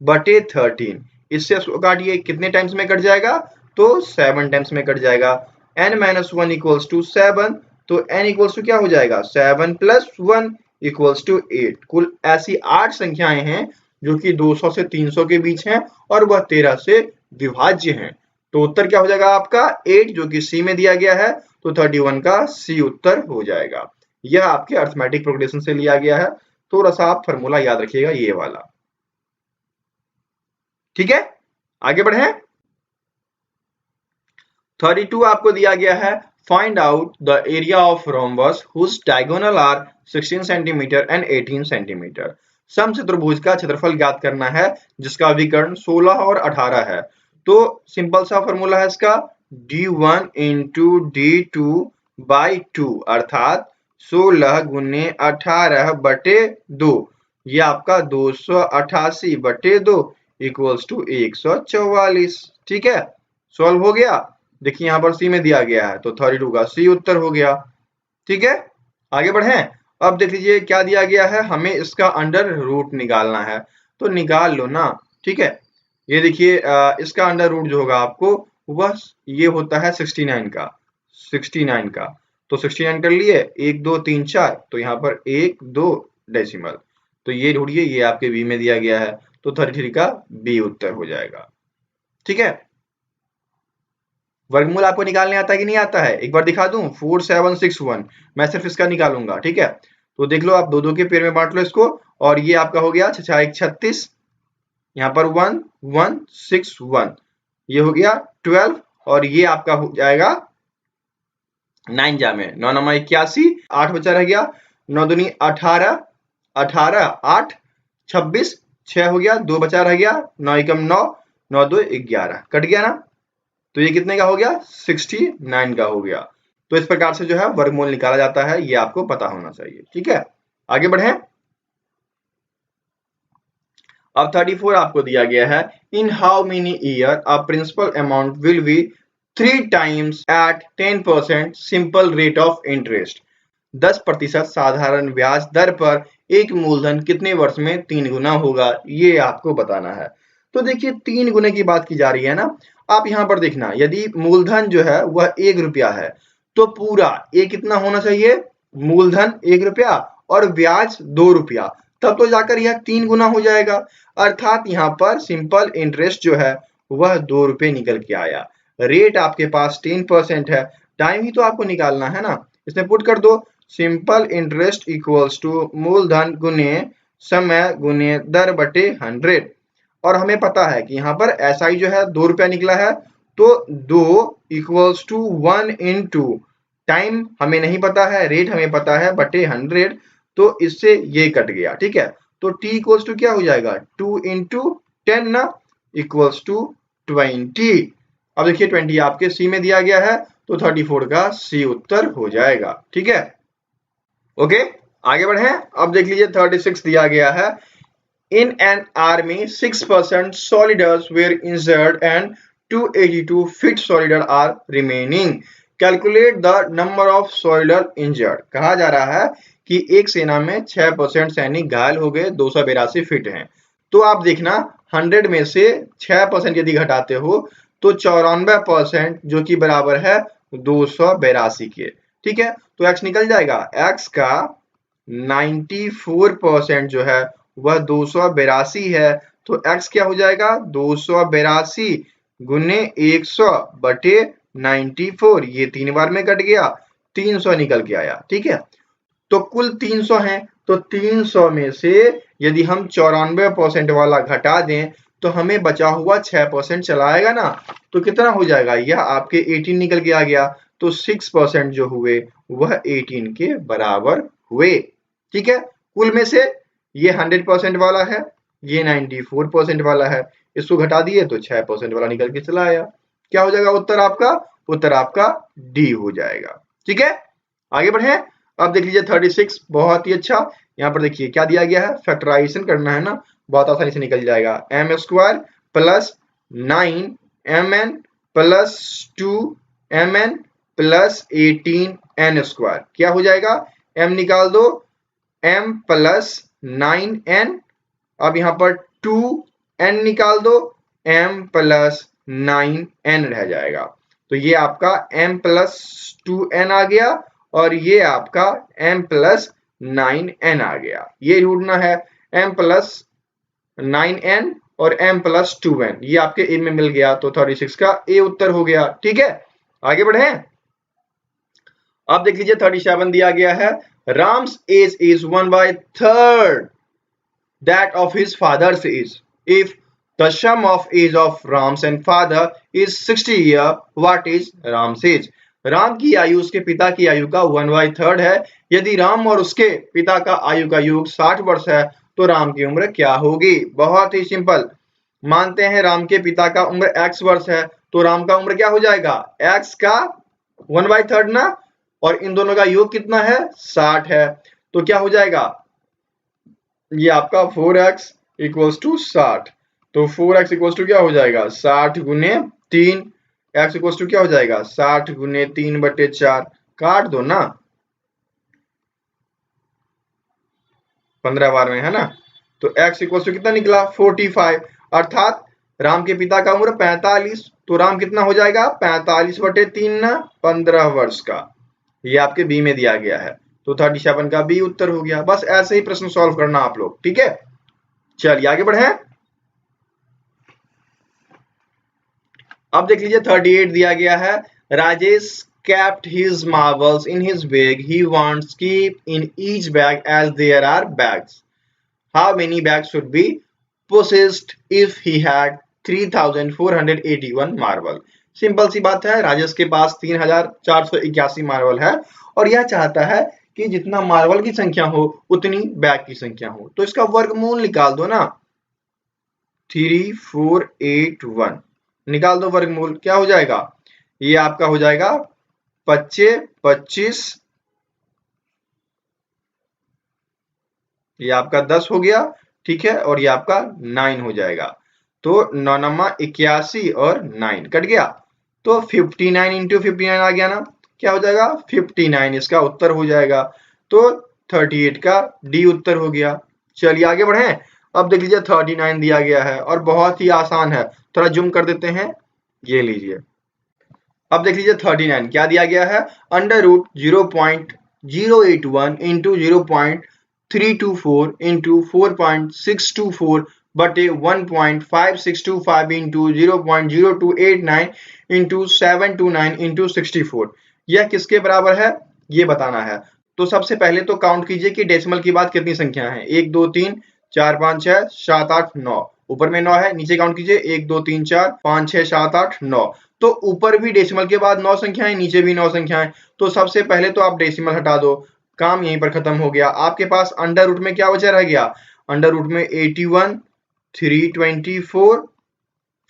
बटे 13। इससे उसको काटिए, कितने टाइम्स में कट जाएगा, तो 7 टाइम्स में कट जाएगा। n माइनस 1 इक्वल्स टू 7, तो n इक्वल्स टू क्या हो जाएगा 7 प्लस 1 इक्वल्स टू 8। कुल ऐसी 8 संख्याएं हैं जो कि 200 से 300 के बीच हैं और वह 13 से विभाज्य हैं। तो उत्तर क्या हो जाएगा आपका 8, जो कि सी में दिया गया है। तो 31 का सी उत्तर हो जाएगा। यह आपके अर्थमेटिक प्रोग्रेशन से लिया गया है। थोड़ा सा आप फॉर्मूला याद रखिएगा ये वाला, ठीक है। आगे बढ़े। 32 आपको दिया गया है, find out the area of rhombus whose diagonal are 16 centimetre and 18 centimetre. समचतुर्भुज का क्षेत्रफल ज्ञात करना है जिसका विकर्ण 16 और 18 है। तो सिंपल सा फॉर्मूला है इसका, d1 इंटू d2 बाई 2 अर्थात 16 गुने 18 बटे 2, ये आपका 288 बटे 2 इक्वल्स टू 144, ठीक है। सॉल्व हो गया। देखिए यहाँ पर सी में दिया गया है, तो 32 का सी उत्तर हो गया, ठीक है। आगे बढ़े। अब देख लीजिए क्या दिया गया है, हमें इसका अंडर रूट निकालना है, तो निकाल लो ना, ठीक है। ये देखिए इसका अंडर रूट जो होगा आपको वह ये होता है 69 का, 69 का। तो 69 कर लिए, 1 2 3 4, तो यहाँ पर 1 2 डेसिमल, तो ये ढूंढिए, ये आपके बी में दिया गया है। तो 33 का बी उत्तर हो जाएगा, ठीक है। वर्गमूल आपको निकालने आता है कि नहीं आता है, एक बार दिखा दूं, 4761, मैं सिर्फ इसका निकालूंगा, ठीक है। तो देख लो आप, दो दो के पेयर में बांट लो इसको, और ये आपका हो गया 6 36, यहाँ पर 1 1 6 1, ये हो गया 12, और ये आपका हो जाएगा 9 जा में 9 9 81, 8 बचा रह गया, 9 दूनी 18, 18 8 26, 6 हो गया, 2 बचा रह गया, 9 एकम 9, 9 2 11, कट गया ना। तो ये कितने का हो गया 69 का हो गया। तो इस प्रकार से जो है वर्गमूल निकाला जाता है, ये आपको पता होना चाहिए, ठीक है। आगे बढ़े। अब 34 आपको दिया गया है, in how many year a principal amount will be 3 times at 10% simple rate of interest. 10% साधारण ब्याज दर पर एक मूलधन कितने वर्ष में 3 गुना होगा, ये आपको बताना है। तो देखिए 3 गुने की बात की जा रही है ना। आप यहाँ पर देखना, यदि मूलधन जो है वह 1 रुपया है तो पूरा ये कितना होना चाहिए, मूलधन 1 रुपया और ब्याज 2 रुपया, तब तो जाकर यह 3 गुना हो जाएगा। अर्थात यहाँ पर सिंपल इंटरेस्ट जो है वह 2 रुपये निकल के आया। रेट आपके पास 10% है, टाइम ही तो आपको निकालना है ना। इसमें पुट कर दो, सिंपल इंटरेस्ट इक्वल्स टू मूलधन गुने समय गुने दर बटे 100। और हमें पता है कि यहाँ पर एसआई जो है 2 रुपया निकला है, तो 2 इक्वल्स टू 1 इंटू टाइम हमें नहीं पता है, रेट हमें पता है, बटे 100, तो इससे ये कट गया। ठीक है, तो t इक्वल्स टू क्या हो जाएगा, 2 इंटू 10 ना, इक्वल्स टू 20। अब देखिए 20 आपके सी में दिया गया है, तो 34 का सी उत्तर हो जाएगा। ठीक है, ओके, आगे बढ़े। अब देख लीजिए 36 दिया गया है, in an army 6% soldiers were injured and 282 fit soldiers are remaining. Calculate the number of soldiers injured. कहा जा रहा है कि एक सेना में 6% सैनिक घायल हो गए, 282 फिट हैं। तो आप देखना 100 में से 6% यदि घटाते हो तो 94% जो कि बराबर है 282 के। ठीक है, तो x निकल जाएगा, x का 94% जो है वह 282 है, तो x क्या हो जाएगा, 282 गुने 100 बटे 94, ये 3 बार में कट गया, 300 निकल के आया। ठीक है, तो कुल 300 है, तो 300 में से यदि हम 94% वाला घटा दें तो हमें बचा हुआ 6% चलाएगा ना, तो कितना हो जाएगा, यह आपके 18 निकल के आ गया। तो 6% जो हुए वह 18 के बराबर हुए। ठीक है, कुल में से ये 100% वाला है, ये 94% वाला है, इसको घटा दिए तो 6% वाला निकल के चला आया। क्या हो जाएगा उत्तर आपका, उत्तर आपका डी हो जाएगा। ठीक है, आगे बढ़े। अब देख लीजिए 36, बहुत ही अच्छा। यहाँ पर देखिए क्या दिया गया है, फैक्टराइजेशन करना है ना, बहुत आसानी से निकल जाएगा। M square plus 9mn plus 2mn plus 18n square, क्या हो जाएगा, m निकाल दो, m प्लस 9n, अब यहाँ पर 2n निकाल दो, m प्लस 9n रह जाएगा। तो ये आपका m प्लस 2n आ गया और ये आपका m प्लस 9n आ गया। ये ढूंढना है, m प्लस 9n और m प्लस 2n, ये आपके ए में मिल गया, तो 36 का ए उत्तर हो गया। ठीक है, आगे बढ़े। अब देख लीजिए 37 दिया गया है, Ram's age is 1/3 that of his father's age. If the sum of age of Ram's and father is 60 year, what is Ram's age? Ram की आयु उसके पिता की आयु का 1/3 है। यदि राम और उसके पिता का आयु का योग 60 वर्ष है तो राम की उम्र क्या होगी? बहुत ही सिंपल, मानते हैं राम के पिता का उम्र x वर्ष है, तो राम का उम्र क्या हो जाएगा, x का 1/3 ना, और इन दोनों का योग कितना है, 60 है, तो क्या हो जाएगा, ये आपका 4x इक्वल्स टू 60। तो 4x इक्वल्स टू क्या हो जाएगा, 60 गुने 3, x इक्वल्स टू क्या हो जाएगा, 60 गुने 3 बटे 4, काट दो ना, 15 बार में है ना, तो x इक्वल्स टू कितना निकला, 45। अर्थात राम के पिता का उम्र 45, तो राम कितना हो जाएगा, 45 बटे 3 ना, 15 वर्ष का। ये आपके बी में दिया गया है, तो 37 का बी उत्तर हो गया। बस ऐसे ही प्रश्न सॉल्व करना आप लोग। ठीक है, चलिए आगे बढ़े। अब देख लीजिए 38 दिया गया है, Rajesh kept his marbles in his bag. He wants keep in each bag as there are bags. How many bags should be possessed if he had 3481 marble? Simple सी बात है, राजेश के पास 3481 मार्बल है और यह चाहता है कि जितना मार्बल की संख्या हो उतनी बैग की संख्या हो, तो इसका वर्गमूल निकाल दो ना, 3481 निकाल दो वर्गमूल, क्या हो जाएगा, ये आपका हो जाएगा 25, ये आपका 10 हो गया, ठीक है, और ये आपका 9 हो जाएगा। तो 9 नमा 81 और 9 कट गया, तो 59 इंटू 59 आ गया ना, क्या हो जाएगा 59, इसका उत्तर हो जाएगा। तो 38 का डी उत्तर हो गया। चलिए आगे बढ़े। अब देख लीजिए 39 दिया गया है और बहुत ही आसान है, थोड़ा जूम कर देते हैं, ये लीजिए। अब देख लीजिए 39 क्या दिया गया है, अंडर रूट 0.081 इंटू 0.324 इंटू 4.624 बटे 1.5625 इंटू 0.0289 इंटू 729 इंटू 64। यह किसके बराबर है ये बताना है। तो सबसे पहले तो काउंट कीजिए कि डेसिमल के बाद कितनी संख्या है, 1 2 3 4 5 6 7 8 9, ऊपर में 9 है, नीचे काउंट कीजिए 1 2 3 4 5 6 7 8 9। तो ऊपर भी डेसिमल के बाद 9 संख्याएं, नीचे भी 9 संख्याएं। तो सबसे पहले तो आप डेसिमल हटा दो, काम यहीं पर खत्म हो गया। आपके पास अंडर रूट में क्या बचा रह गया, अंडर रूट में 81 324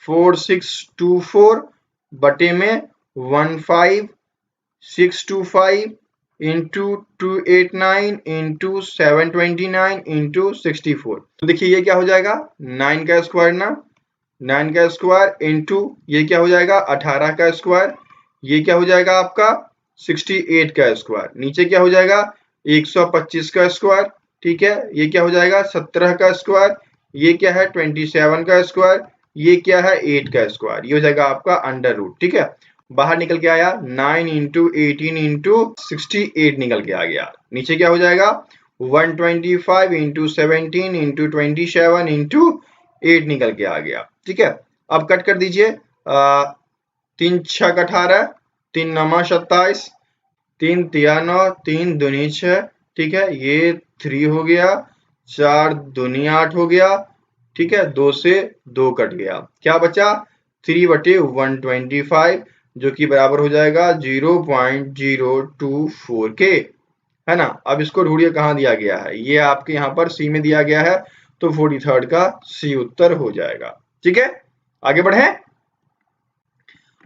4624 बटे में 15625 इंटू 289 इंटू 729 इंटू 64। तो देखिए ये क्या हो जाएगा, 9 का स्क्वायर ना, 9 का स्क्वायर इंटू ये क्या हो जाएगा 18 का स्क्वायर, ये क्या हो जाएगा आपका 68 का स्क्वायर, नीचे क्या हो जाएगा 125 का स्क्वायर, ठीक है, ये क्या हो जाएगा 17 का स्क्वायर, ये क्या है 27 का स्क्वायर, ये क्या है 8 का स्क्वायर, ये हो जाएगा आपका अंडर रूट। ठीक है, बाहर निकल के आया 9 इंटू 18 इंटू 68 निकल के आ गया, नीचे क्या हो जाएगा 125 इंटू 17 इंटू 27 इंटू 8 निकल के आ गया। ठीक है, अब कट कर दीजिए, 3 6 18, 3 9 27, 3 3 9, 3 दूनी 6, ठीक है, ये 3 हो गया, 4 दूनी 8 हो गया, ठीक है, 2 से 2 कट गया, क्या बचा 3 बटे 125 जो कि बराबर हो जाएगा 0.024 के, है ना। अब इसको ढूंढिए कहाँ दिया गया है, ये आपके यहाँ पर सी में दिया गया है, तो 43 का सी उत्तर हो जाएगा। ठीक है, आगे बढ़े।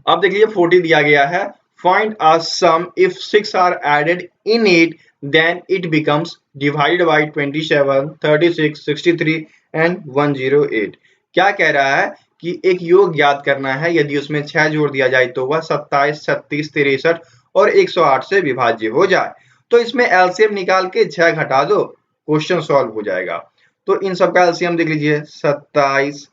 अब देख लीजिए 40 दिया गया है, find a sum if 6 are added in 8 then it becomes divided by 27 36 63 and 108। क्या कह रहा है कि एक योग ज्ञात करना है, यदि उसमें 6 जोड़ दिया जाए तो वह 27 36 63 और 108 से विभाज्य हो जाए। तो इसमें एलसीएम निकाल के 6 घटा दो, क्वेश्चन सॉल्व हो जाएगा। तो इन सब का एलसीएम देख लीजिए 27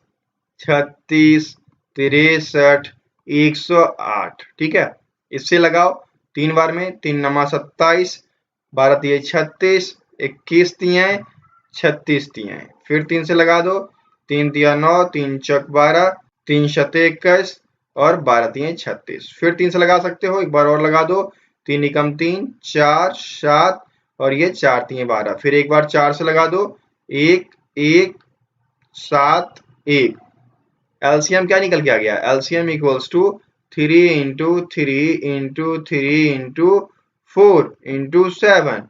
36 63 108, ठीक है, इससे लगाओ 3 बार में, 3 नमा 27, 12 तिये 36, 21 तिये 36 तिये, फिर 3 से लगा दो, 3 तिया 9, 3 चौक 12, 3 शते 21 और 12 तिये 36, फिर 3 से लगा सकते हो, एक बार और लगा दो, 3 एकम 3 4 7 और ये 4 तिये 12, फिर एक बार 4 से लगा दो, 1 1 7 1। एलसीएम क्या निकल के आ गया, LCM equals to 3 into 3 into 3 into 4 into 7,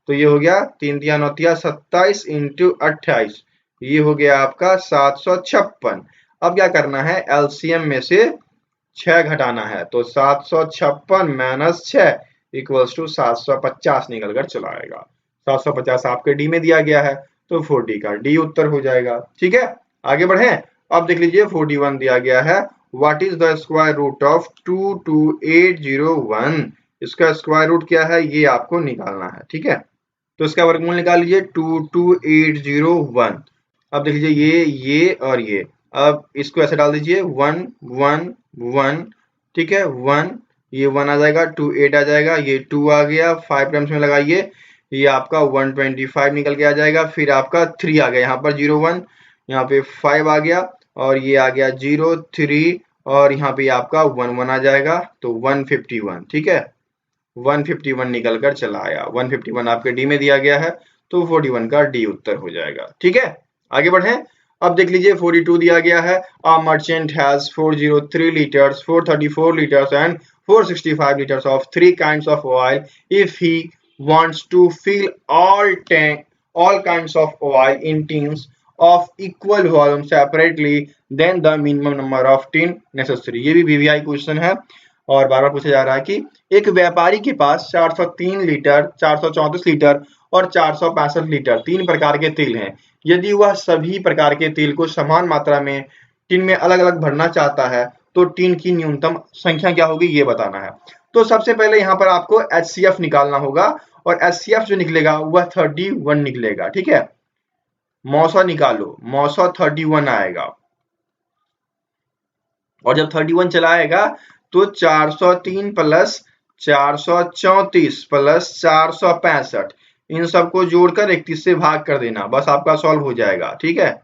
तो ये हो गया 3 तिया 9 तिया 27 इंटू 28, ये हो गया आपका 756। अब क्या करना है, एलसीएम में से 6 घटाना है, तो 756 माइनस 6 इक्वल्स टू 750 निकल कर चला आएगा। 750 आपके डी में दिया गया है, तो 4D का डी उत्तर हो जाएगा। ठीक है, आगे बढ़े। अब देख लीजिए 41 दिया गया है, what is the square root of 22801। इसका स्क्वायर रूट क्या है ये आपको निकालना है। ठीक है, तो इसका वर्गमूल निकाल लीजिए 22801। अब देख लीजिए ये और ये, अब इसको ऐसे डाल दीजिए 1 1 1, ठीक है, 1 ये 1 आ जाएगा, 2 8 आ जाएगा, ये 2 आ गया, 5 टाइम्स में लगाइए, ये आपका 125 निकल के आ जाएगा, फिर आपका 3 आ गया, यहाँ पर 0 1, यहाँ पे 5 आ गया और ये आ गया 0 3 और यहाँ पे आपका 1 1 आ जाएगा, तो 151। ठीक है, 151 निकल कर चला आया, 151 आपके डी में दिया गया है, तो 41 का डी उत्तर हो जाएगा। ठीक है, आगे बढ़े। अब देख लीजिए 42 दिया गया है, a merchant has 403 litres 434 litres and 465 litres of 3 kinds of oil if he wants to fill all kinds of oil in tins of equal volume separately, then the minimum number of tin necessary। ये भी VVI क्वेश्चन है और बार बार पूछा जा रहा है कि एक व्यापारी के पास 403 लीटर, 434 लीटर और 465 लीटर 3 प्रकार के तेल हैं। यदि वह सभी प्रकार के तेल को समान मात्रा में टिन में अलग अलग भरना चाहता है तो टिन की न्यूनतम संख्या क्या होगी ये बताना है। तो सबसे पहले यहाँ पर आपको HCF निकालना होगा और HCF जो निकलेगा वह 31 निकलेगा। ठीक है, मौसा निकालो, मौसा 31 आएगा और जब 31 चला आएगा तो 403 प्लस 434 प्लस 465 इन सबको जोड़कर 31 से भाग कर देना, बस आपका सॉल्व हो जाएगा। ठीक है,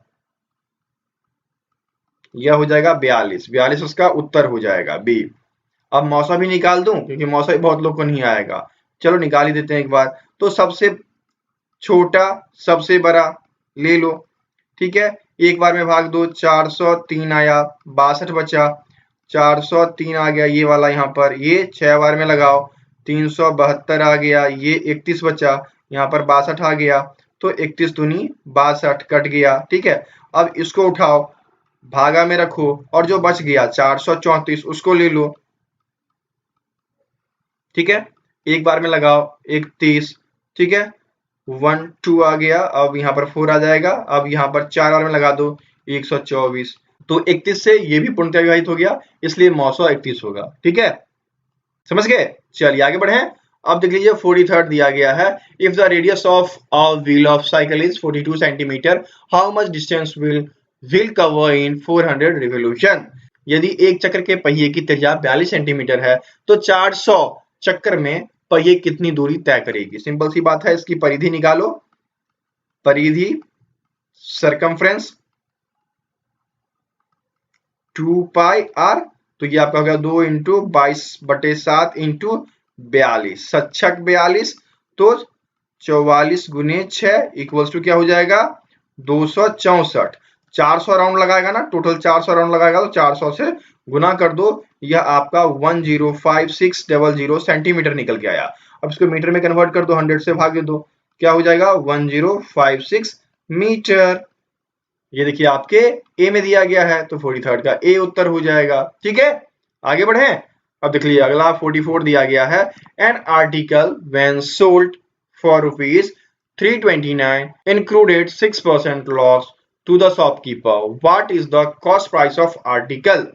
यह हो जाएगा 42, 42 उसका उत्तर हो जाएगा बी। अब मौसा भी निकाल दूं क्योंकि मौसा भी बहुत लोग को नहीं आएगा, चलो निकाल ही देते हैं एक बार। तो सबसे छोटा सबसे बड़ा ले लो। ठीक है, एक बार में भाग दो, 403 आया, 62 बचा, 403 आ गया ये वाला यहाँ पर, ये 6 बार में लगाओ, 372 आ गया, ये 31 बचा, यहाँ पर 62 आ गया, तो 31 दूनी 62 कट गया। ठीक है, अब इसको उठाओ, भागा में रखो और जो बच गया 434 उसको ले लो। ठीक है, एक बार में लगाओ 31। ठीक है, 1 2 आ गया, अब यहाँ पर 4 आ जाएगा, अब यहाँ पर 4 बार में लगा दो 124, तो 31 से ये भी पूर्णतः विभाजित हो गया, इसलिए मौसा 31 होगा। ठीक है, समझ गए? चलिए आगे बढ़े। अब देख लीजिए 43rd दिया गया है, if the radius of a wheel of cycle is 42 centimetre, how much distance will cover in 400 revolution. यदि एक चक्र के पहिए की त्रिज्या 42 सेंटीमीटर है तो 400 चक्कर में पहिए कितनी दूरी तय करेगी। सिंपल सी बात है, इसकी परिधि निकालो, परिधि सरकमफ्रेंस 2 पाई आर, तो ये आपका हो गया 2 इंटू 22/7 इंटू 42, सच्छक 42, तो 44 गुने 6 इक्वल्स टू क्या हो जाएगा 264। 400 राउंड लगाएगा ना, टोटल 400 राउंड लगाएगा तो 400 से गुना कर दो, यह आपका 105600 सेंटीमीटर निकल के आया। अब इसको मीटर में कन्वर्ट कर दो, 100 से भाग दे दो, क्या हो जाएगा 1056 मीटर। ये देखिए आपके ए में दिया गया है तो 43rd का ए उत्तर हो जाएगा। ठीक है, आगे बढ़े। अब देख लीजिए अगला 44 दिया गया है, an article when sold for ₹329 included 6% loss to the shopkeeper, what is the cost price of article.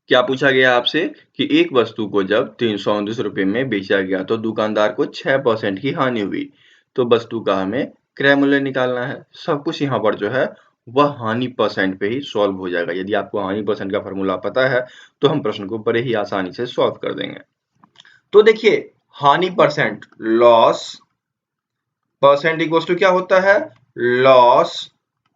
क्या पूछा गया आपसे कि एक वस्तु को जब 329 रुपए में बेचा गया तो दुकानदार को 6% की हानि हुई, तो वस्तु का हमें क्रय मूल्य निकालना है। सब कुछ यहाँ पर जो है वह हानि परसेंट पे ही सॉल्व हो जाएगा। यदि आपको हानि परसेंट का फॉर्मूला पता है तो हम प्रश्न को बड़े ही आसानी से सॉल्व कर देंगे। तो देखिए हानि percent, loss percent equals to क्या होता है, लॉस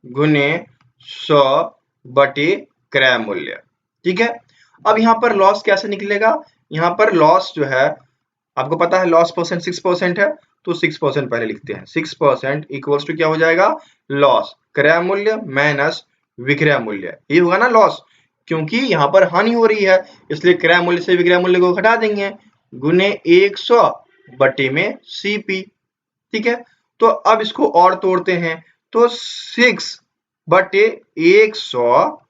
गुने 100 बटे क्रय मूल्य। ठीक है, अब यहाँ पर लॉस कैसे निकलेगा, यहाँ पर लॉस जो है आपको पता है लॉस परसेंट 6% है, तो 6% पहले लिखते हैं, 6% इक्वल्स टू क्या हो जाएगा लॉस क्रय मूल्य माइनस विक्रय मूल्य, ये होगा ना लॉस, क्योंकि यहाँ पर हानि हो रही है इसलिए क्रय मूल्य से विक्रय मूल्य को घटा देंगे, गुने 100 बटे में सीपी। ठीक है, तो अब इसको और तोड़ते हैं, तो 6 बटे 100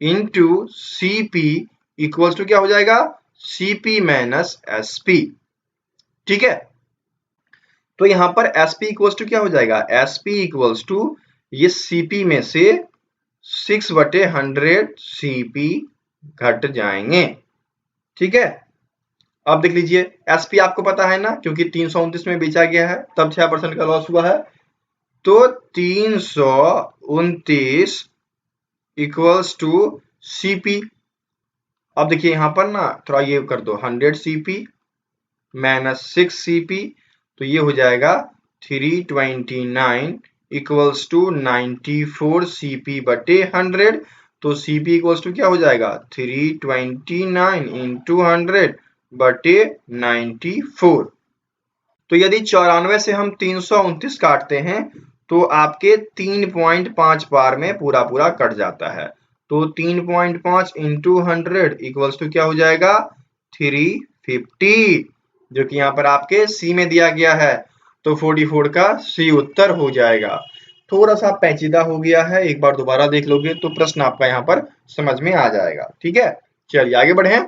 इंटू सीपी इक्वल्स टू क्या हो जाएगा सीपी माइनस एसपी। ठीक है, तो यहां पर एसपी इक्वल्स टू क्या हो जाएगा, एसपी इक्वल्स टू ये सीपी में से 6/100 सीपी घट जाएंगे। ठीक है, अब देख लीजिए एसपी आपको पता है ना, क्योंकि 329 में बेचा गया है तब 6% का लॉस हुआ है, तो 329 इक्वल्स टू सीपी। अब देखिए यहां पर ना थोड़ा ये कर दो, 100 सीपी माइनस 6 सीपी, तो ये हो जाएगा 329 इक्वल्स टू 94 सीपी बटे 100, तो सीपी इक्वल्स टू क्या हो जाएगा 329 इंटू 100 बटे 94। तो यदि 94 से हम 329 काटते हैं तो आपके 3.5 बार में पूरा पूरा कट जाता है, तो 3.5 इंटू 100 इक्वल्स टू क्या हो जाएगा 350, जो कि यहाँ पर आपके सी में दिया गया है, तो 44 का सी उत्तर हो जाएगा। थोड़ा सा पेचीदा हो गया है, एक बार दोबारा देख लोगे तो प्रश्न आपका यहाँ पर समझ में आ जाएगा। ठीक है, चलिए आगे बढ़े।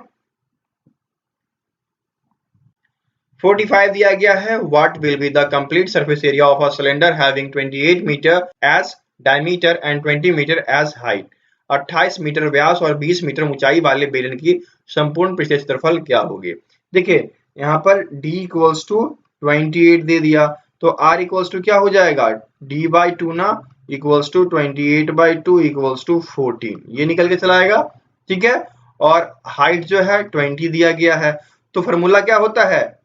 45 दिया गया है, what will be the complete surface area of a cylinder having 28 metre as diameter and 20 metre as height. 28 metre व्यास और 20 मीटर ऊंचाई वाले बेलन की संपूर्ण पृष्ठीय क्षेत्रफल क्या होगी। देखिए यहाँ पर d इक्वल्स टू 28 दे दिया, तो r इक्वल्स टू क्या हो जाएगा, d/2 ना, इक्वल्स टू 28/2 इक्वल्स टू 14, ये निकल के चला आएगा। ठीक है, और हाइट जो है 20 दिया गया है, तो फॉर्मूला क्या होता है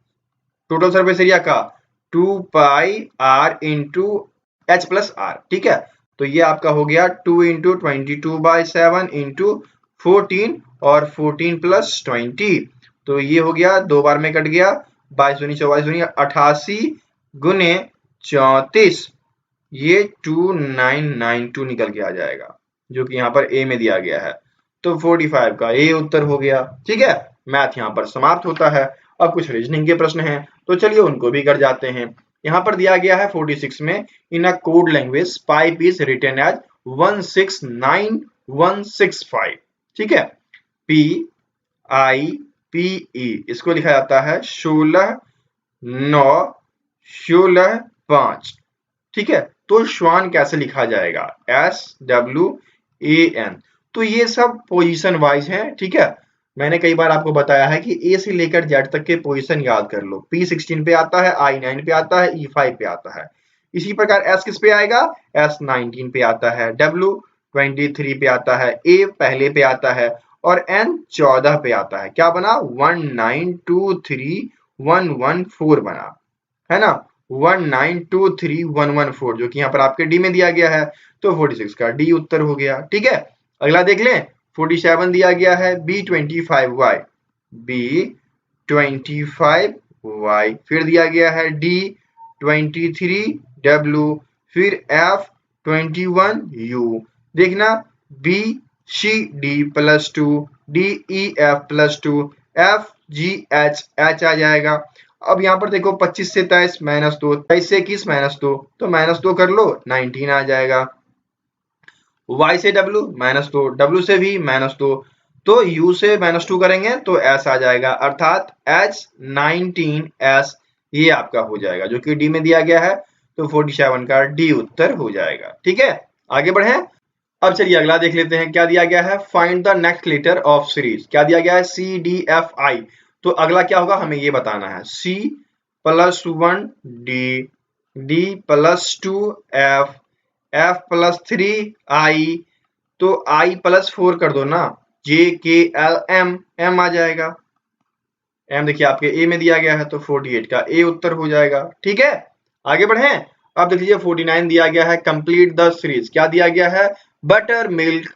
टोटल सरफेस एरिया का, 2πr into h plus r। ठीक है, तो ये आपका हो गया 2 इंटू 22/7 इंटू 14 और 14 प्लस 20, तो ये हो गया, दो बार में कट गया, 22 दूनी 24 दूनी 88 गुने 34, ये 2992 निकल के आ जाएगा, जो कि यहाँ पर ए में दिया गया है। तो 45 का ए उत्तर हो गया। ठीक है, मैथ यहाँ पर समाप्त होता है। अब कुछ रीजनिंग के प्रश्न हैं, तो चलिए उनको भी कर जाते हैं। यहाँ पर दिया गया है 46 में, in a code language pipe is written as 169165। ठीक है, PIPE इसको लिखा जाता है 16-9-16-5। ठीक है, तो श्वान कैसे लिखा जाएगा, SWAN। तो ये सब पोजीशन वाइज हैं। ठीक है, मैंने कई बार आपको बताया है कि ए से लेकर जेड तक के पोजीशन याद कर लो। P16 पे आता है, I9 पे आता है, E5 पे आता है। इसी प्रकार S किस पे आएगा, S19 पे आता है, W23 पे आता है, A पहले पे आता है और N 14 पे आता है। क्या बना, 1923114 बना, है ना, 1923114, जो कि यहाँ पर आपके डी में दिया गया है। तो 46 का डी उत्तर हो गया। ठीक है, अगला देख लें, 47 दिया गया है, B25Y, B25Y, फिर दिया गया है D23W, फिर F21U। देखना, BCD plus 2, DEF plus 2, FGH H आ जाएगा। अब यहाँ पर देखो 25 से 23 -2, 23 से 21 -2, तो -2 कर लो, 19 आ जाएगा। Y से W -2, W से भी -2, तो U से -2 करेंगे तो S आ जाएगा, अर्थात H19S ये आपका हो जाएगा, जो कि D में दिया गया है। तो 47 का D उत्तर हो जाएगा। ठीक है, आगे बढ़े। अब चलिए अगला देख लेते हैं, क्या दिया गया है, find the next letter of series. क्या दिया गया है, CDFI। तो अगला क्या होगा हमें ये बताना है, C + 1 D, D + 2 F, F + 3 I, तो I + 4 कर दो ना, JKL M आ जाएगा। M देखिए आपके A में दिया गया है, तो 48 का A उत्तर हो जाएगा। ठीक है, आगे बढ़े। अब देख लीजिए 49 दिया गया है, कंप्लीट द सीरीज। क्या दिया गया है, बटर मिल्क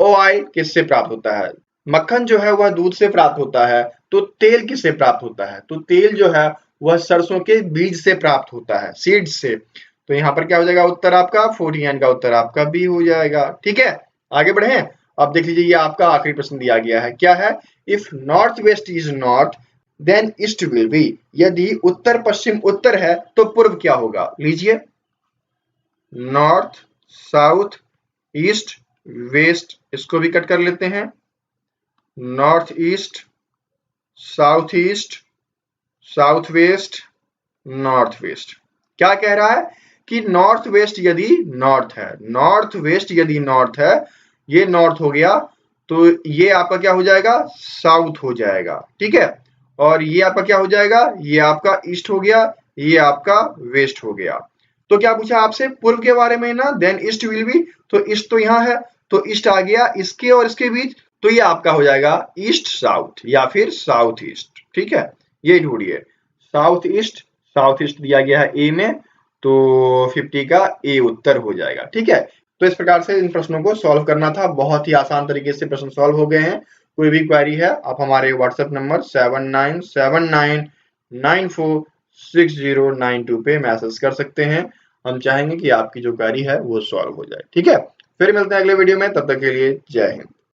ऑयल किससे प्राप्त होता है, मक्खन जो है वह दूध से प्राप्त होता है, तो तेल किससे प्राप्त होता है, तो तेल जो है वह सरसों के बीज से प्राप्त होता है, सीड से। तो यहाँ पर क्या हो जाएगा उत्तर आपका, 49 का उत्तर आपका बी हो जाएगा। ठीक है, आगे बढ़े। अब देख लीजिए ये आपका आखिरी प्रश्न दिया गया है, क्या है, if north west is north then east will be. यदि उत्तर पश्चिम उत्तर है तो पूर्व क्या होगा, लीजिए, नॉर्थ, साउथ, ईस्ट, वेस्ट, इसको भी कट कर लेते हैं, north east, south east, south west, north west. क्या कह रहा है कि नॉर्थ वेस्ट यदि नॉर्थ है, नॉर्थ वेस्ट यदि नॉर्थ है, ये नॉर्थ हो गया, तो ये आपका क्या हो जाएगा, साउथ हो जाएगा। ठीक है, और ये आपका क्या हो जाएगा, ये आपका ईस्ट हो गया, ये आपका वेस्ट हो गया। तो क्या पूछा आपसे, पूर्व के बारे में ना, देन ईस्ट विल बी, तो ईस्ट तो यहाँ है, तो ईस्ट आ गया इसके और इसके बीच, तो ये आपका हो जाएगा ईस्ट साउथ या फिर साउथ ईस्ट। ठीक है, ये ढूंढिए, साउथ ईस्ट दिया गया है ए में, तो 50 का ए उत्तर हो जाएगा। ठीक है, तो इस प्रकार से इन प्रश्नों को सॉल्व करना था, बहुत ही आसान तरीके से प्रश्न सॉल्व हो गए हैं। कोई भी क्वेरी है आप हमारे व्हाट्सएप नंबर 7979946092 पे मैसेज कर सकते हैं। हम चाहेंगे कि आपकी जो क्वेरी है वो सॉल्व हो जाए। ठीक है, फिर मिलते हैं अगले वीडियो में, तब तक के लिए जय हिंद।